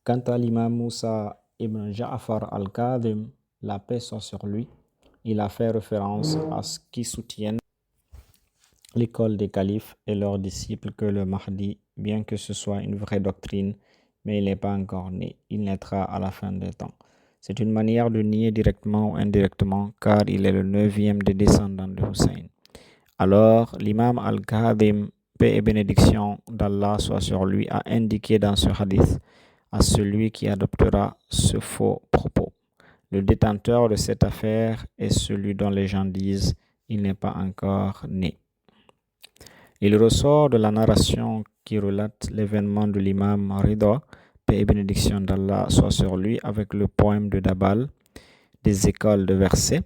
A: Quant à l'imam Moussa ibn Ja'far al-Kadhim, la paix soit sur lui, il a fait référence à ce qui soutiennent l'école des califes et leurs disciples que le Mahdi, bien que ce soit une vraie doctrine, mais il n'est pas encore né, il naîtra à la fin des temps. C'est une manière de nier directement ou indirectement, car il est le 9e des descendants de Hussein. Alors, l'imam al-Kadhim, paix et bénédiction d'Allah soit sur lui, a indiqué dans ce hadith à celui qui adoptera ce faux propos: le détenteur de cette affaire est celui dont les gens disent il n'est pas encore né. Il ressort de la narration qui relate l'événement de l'imam Rida, paix et bénédiction d'Allah soit sur lui, avec le poème de Dabal, des écoles de versets,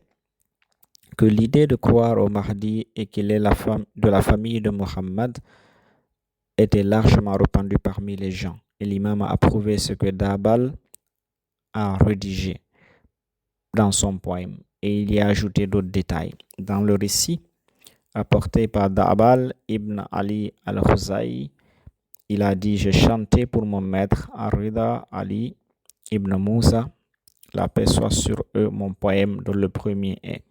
A: que l'idée de croire au Mahdi et qu'il est de la famille de Muhammad était largement répandue parmi les gens. Et l'imam a approuvé ce que Dabal a rédigé dans son poème et il y a ajouté d'autres détails. Dans le récit apporté par Dabal ibn Ali al-Khuzai, il a dit: j'ai chanté pour mon maître Ar-Rida Ali ibn Moussa, la paix soit sur eux, mon poème dont le premier est: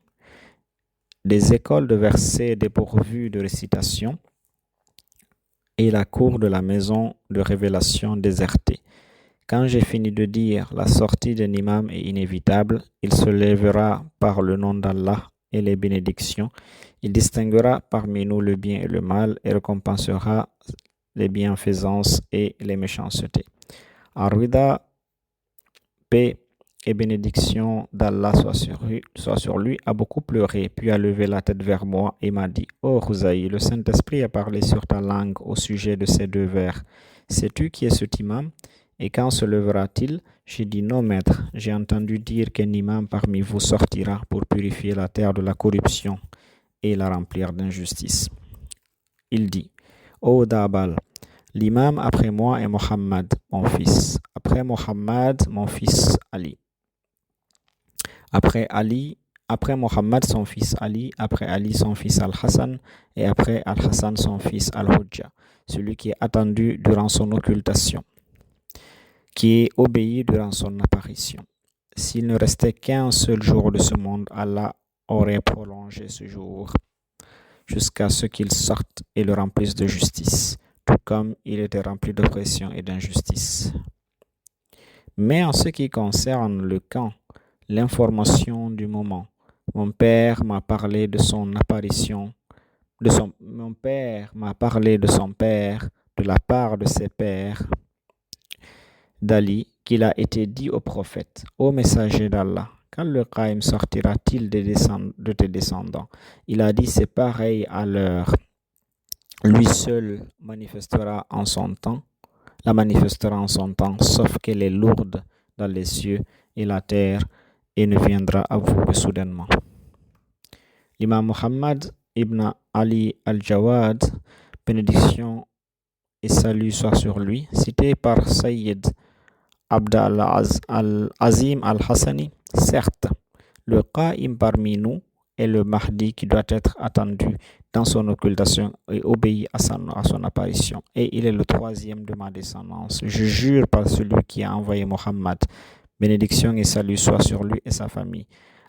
A: des écoles de versets dépourvues de récitation et la cour de la maison de révélation désertée. Quand j'ai fini de dire: la sortie d'un imam est inévitable, il se lèvera par le nom d'Allah et les bénédictions, il distinguera parmi nous le bien et le mal et récompensera les bienfaisances et les méchancetés. Ar-Rida, paix et bénédiction d'Allah soit sur lui, a beaucoup pleuré, puis a levé la tête vers moi et m'a dit: oh Khouzaï, le Saint-Esprit a parlé sur ta langue au sujet de ces deux vers. Sais-tu qui est cet imam? Et quand se lèvera-t-il? J'ai dit: non maître, j'ai entendu dire qu'un imam parmi vous sortira pour purifier la terre de la corruption et la remplir d'injustice. Il dit: ô Dabal, l'imam après moi est Mohammed, mon fils. Après Mohammed, mon fils Ali. Après Mohammed, son fils Ali. Après Ali, son fils Al-Hassan. Et après Al-Hassan, son fils Al-Hujja, celui qui est attendu durant son occultation, qui est obéi durant son apparition. S'il ne restait qu'un seul jour de ce monde, Allah aurait prolongé ce jour jusqu'à ce qu'il sorte et le remplisse de justice, tout comme il était rempli d'oppression et d'injustice. Mais en ce qui concerne le camp, l'information du moment, mon père m'a parlé de son apparition, mon père m'a parlé de son père, de la part de ses pères, d'Ali, qu'il a été dit au prophète: ô messager d'Allah, quand le Qaïm sortira-t-il de tes descendants? Il a dit: c'est pareil à l'heure. Lui seul manifestera en son temps, la manifestera en son temps, sauf qu'elle est lourde dans les cieux et la terre et ne viendra à vous que soudainement. L'imam Muhammad ibn Ali al-Jawad, bénédiction et salut soit sur lui, cité par Sayyid Abd al-Azim al-Hassani: certes, le Qaïm parmi nous est le Mahdi qui doit être attendu dans son occultation et obéi à son apparition. Et il est le troisième de ma descendance. Je jure par celui qui a envoyé Mohammed, bénédiction et salut soit sur lui et sa famille,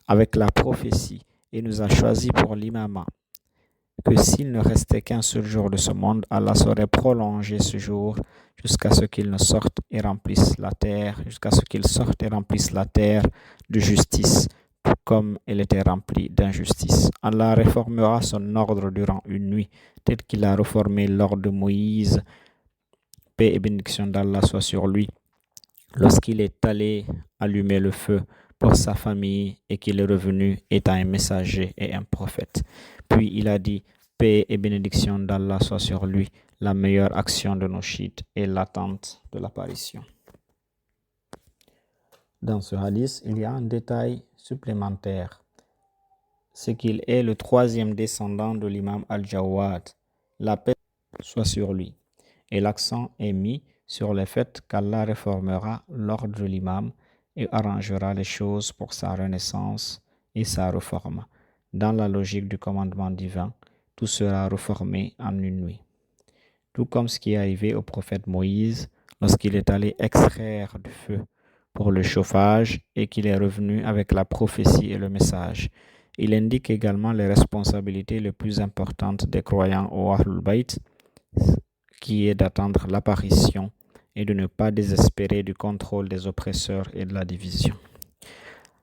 A: avec la prophétie, et nous a choisi pour l'imama, que s'il ne restait qu'un seul jour de ce monde, Allah saurait prolonger ce jour jusqu'à ce qu'il sorte et remplisse la terre de justice, tout comme elle était remplie d'injustice. Allah réformera son ordre durant une nuit, tel qu'il a réformé l'ordre de Moïse, paix et bénédiction d'Allah soit sur lui, lorsqu'il est allé allumer le feu pour sa famille et qu'il est revenu étant un messager et un prophète. Puis il a dit: paix et bénédiction d'Allah soit sur lui, la meilleure action de nos chiites est l'attente de l'apparition. Dans ce hadith, il y a un détail supplémentaire, c'est qu'il est le troisième descendant de l'imam al-Jawad, la paix soit sur lui, et l'accent est mis sur le fait qu'Allah réformera l'ordre de l'imam et arrangera les choses pour sa renaissance et sa réforme. Dans la logique du commandement divin, tout sera réformé en une nuit. Tout comme ce qui est arrivé au prophète Moïse lorsqu'il est allé extraire du feu pour le chauffage et qu'il est revenu avec la prophétie et le message. Il indique également les responsabilités les plus importantes des croyants au Ahlul Bayt, qui est d'attendre l'apparition et de ne pas désespérer du contrôle des oppresseurs et de la division.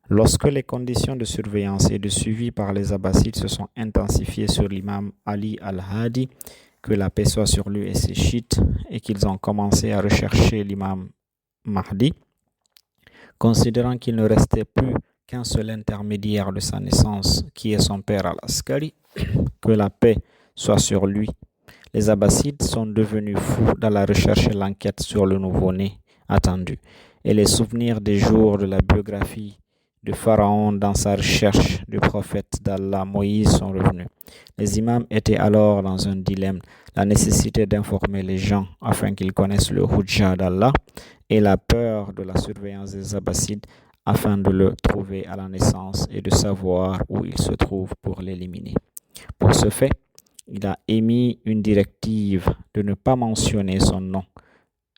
A: Lorsque les conditions de surveillance et de suivi par les Abbassides se sont intensifiées sur l'imam Ali al-Hadi, que la paix soit sur lui et ses chiites, et qu'ils ont commencé à rechercher l'imam Mahdi, considérant qu'il ne restait plus qu'un seul intermédiaire de sa naissance, qui est son père al-Askari, que la paix soit sur lui, Les Abbassides sont devenus fous dans la recherche et l'enquête sur le nouveau-né attendu, et les souvenirs des jours de la biographie de Pharaon dans sa recherche du prophète d'Allah Moïse sont revenus. Les imams étaient alors dans un dilemme, la nécessité d'informer les gens afin qu'ils connaissent le Hujjah d'Allah et la peur de la surveillance des Abbassides afin de le trouver à la naissance et de savoir où il se trouve pour l'éliminer. Pour ce fait, il a émis une directive de ne pas mentionner son nom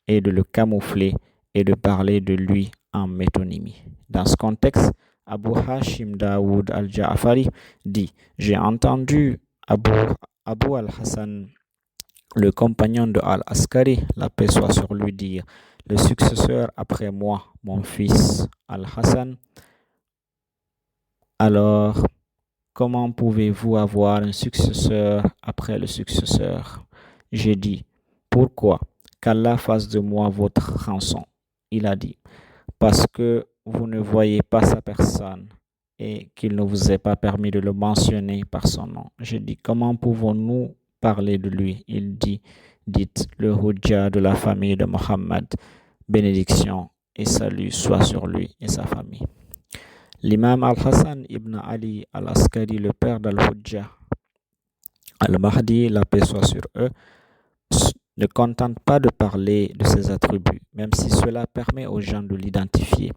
A: et de le camoufler et de parler de lui en métonymie. Dans ce contexte, Abu Hashim Daoud al-Ja'afari dit « J'ai entendu Abu al-Hassan, le compagnon de Al-Askari, la paix soit sur lui, dire « Le successeur après moi, mon fils Al-Hassan, alors comment pouvez-vous avoir un successeur après le successeur ?» J'ai dit « Pourquoi? Qu'Allah fasse de moi votre rançon. » Il a dit « Parce que vous ne voyez pas sa personne et qu'il ne vous est pas permis de le mentionner par son nom. » J'ai dit « Comment pouvons-nous parler de lui ?» Il dit « Dites le Hujjah de la famille de Mohammed, bénédiction et salut soit sur lui et sa famille. » L'imam Al-Hassan ibn Ali al-Askari, le père d'Al-Hujjah Al-Mahdi, la paix soit sur eux, ne contente pas de parler de ses attributs, même si cela permet aux gens de l'identifier,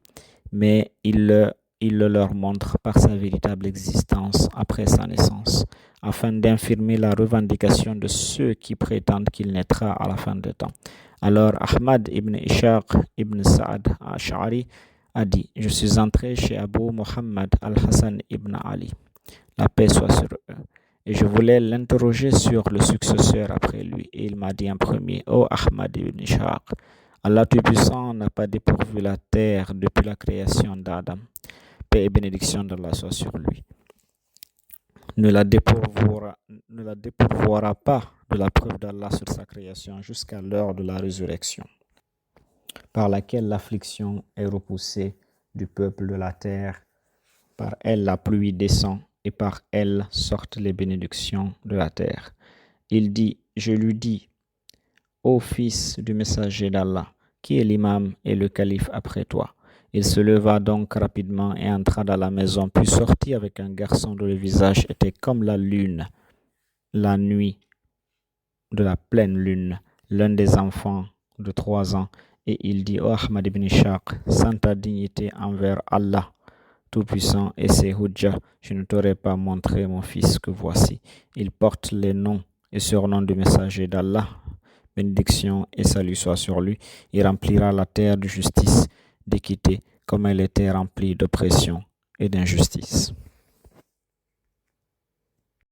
A: mais il le leur montre par sa véritable existence après sa naissance, afin d'infirmer la revendication de ceux qui prétendent qu'il naîtra à la fin des temps. Alors Ahmad ibn Ishaq ibn Sa'ad al-Ash'ari a dit « Je suis entré chez Abu Muhammad al-Hassan ibn Ali, la paix soit sur eux, et je voulais l'interroger sur le successeur après lui. Et il m'a dit en premier, ô Ahmad ibn Ishaq, Allah Tout-Puissant n'a pas dépourvu la terre depuis la création d'Adam. Paix et bénédiction d'Allah soit sur lui. Ne la dépourvoira pas de la preuve d'Allah sur sa création jusqu'à l'heure de la résurrection, par laquelle l'affliction est repoussée du peuple de la terre. Par elle, la pluie descend et par elle sortent les bénédictions de la terre. Il dit, je lui dis, ô fils du messager d'Allah, qui est l'imam et le calife après toi? Il se leva donc rapidement et entra dans la maison, puis sortit avec un garçon dont le visage était comme la lune, la nuit de la pleine lune, l'un des enfants de 3 ans. Et il dit, ô Ahmad ibn Ishaq, sans ta dignité envers Allah Tout-Puissant et ses Hujjah, je ne t'aurais pas montré mon fils que voici. Il porte les noms et surnoms du messager d'Allah. Bénédiction et salut soit sur lui. Il remplira la terre de justice, d'équité, comme elle était remplie d'oppression et d'injustice.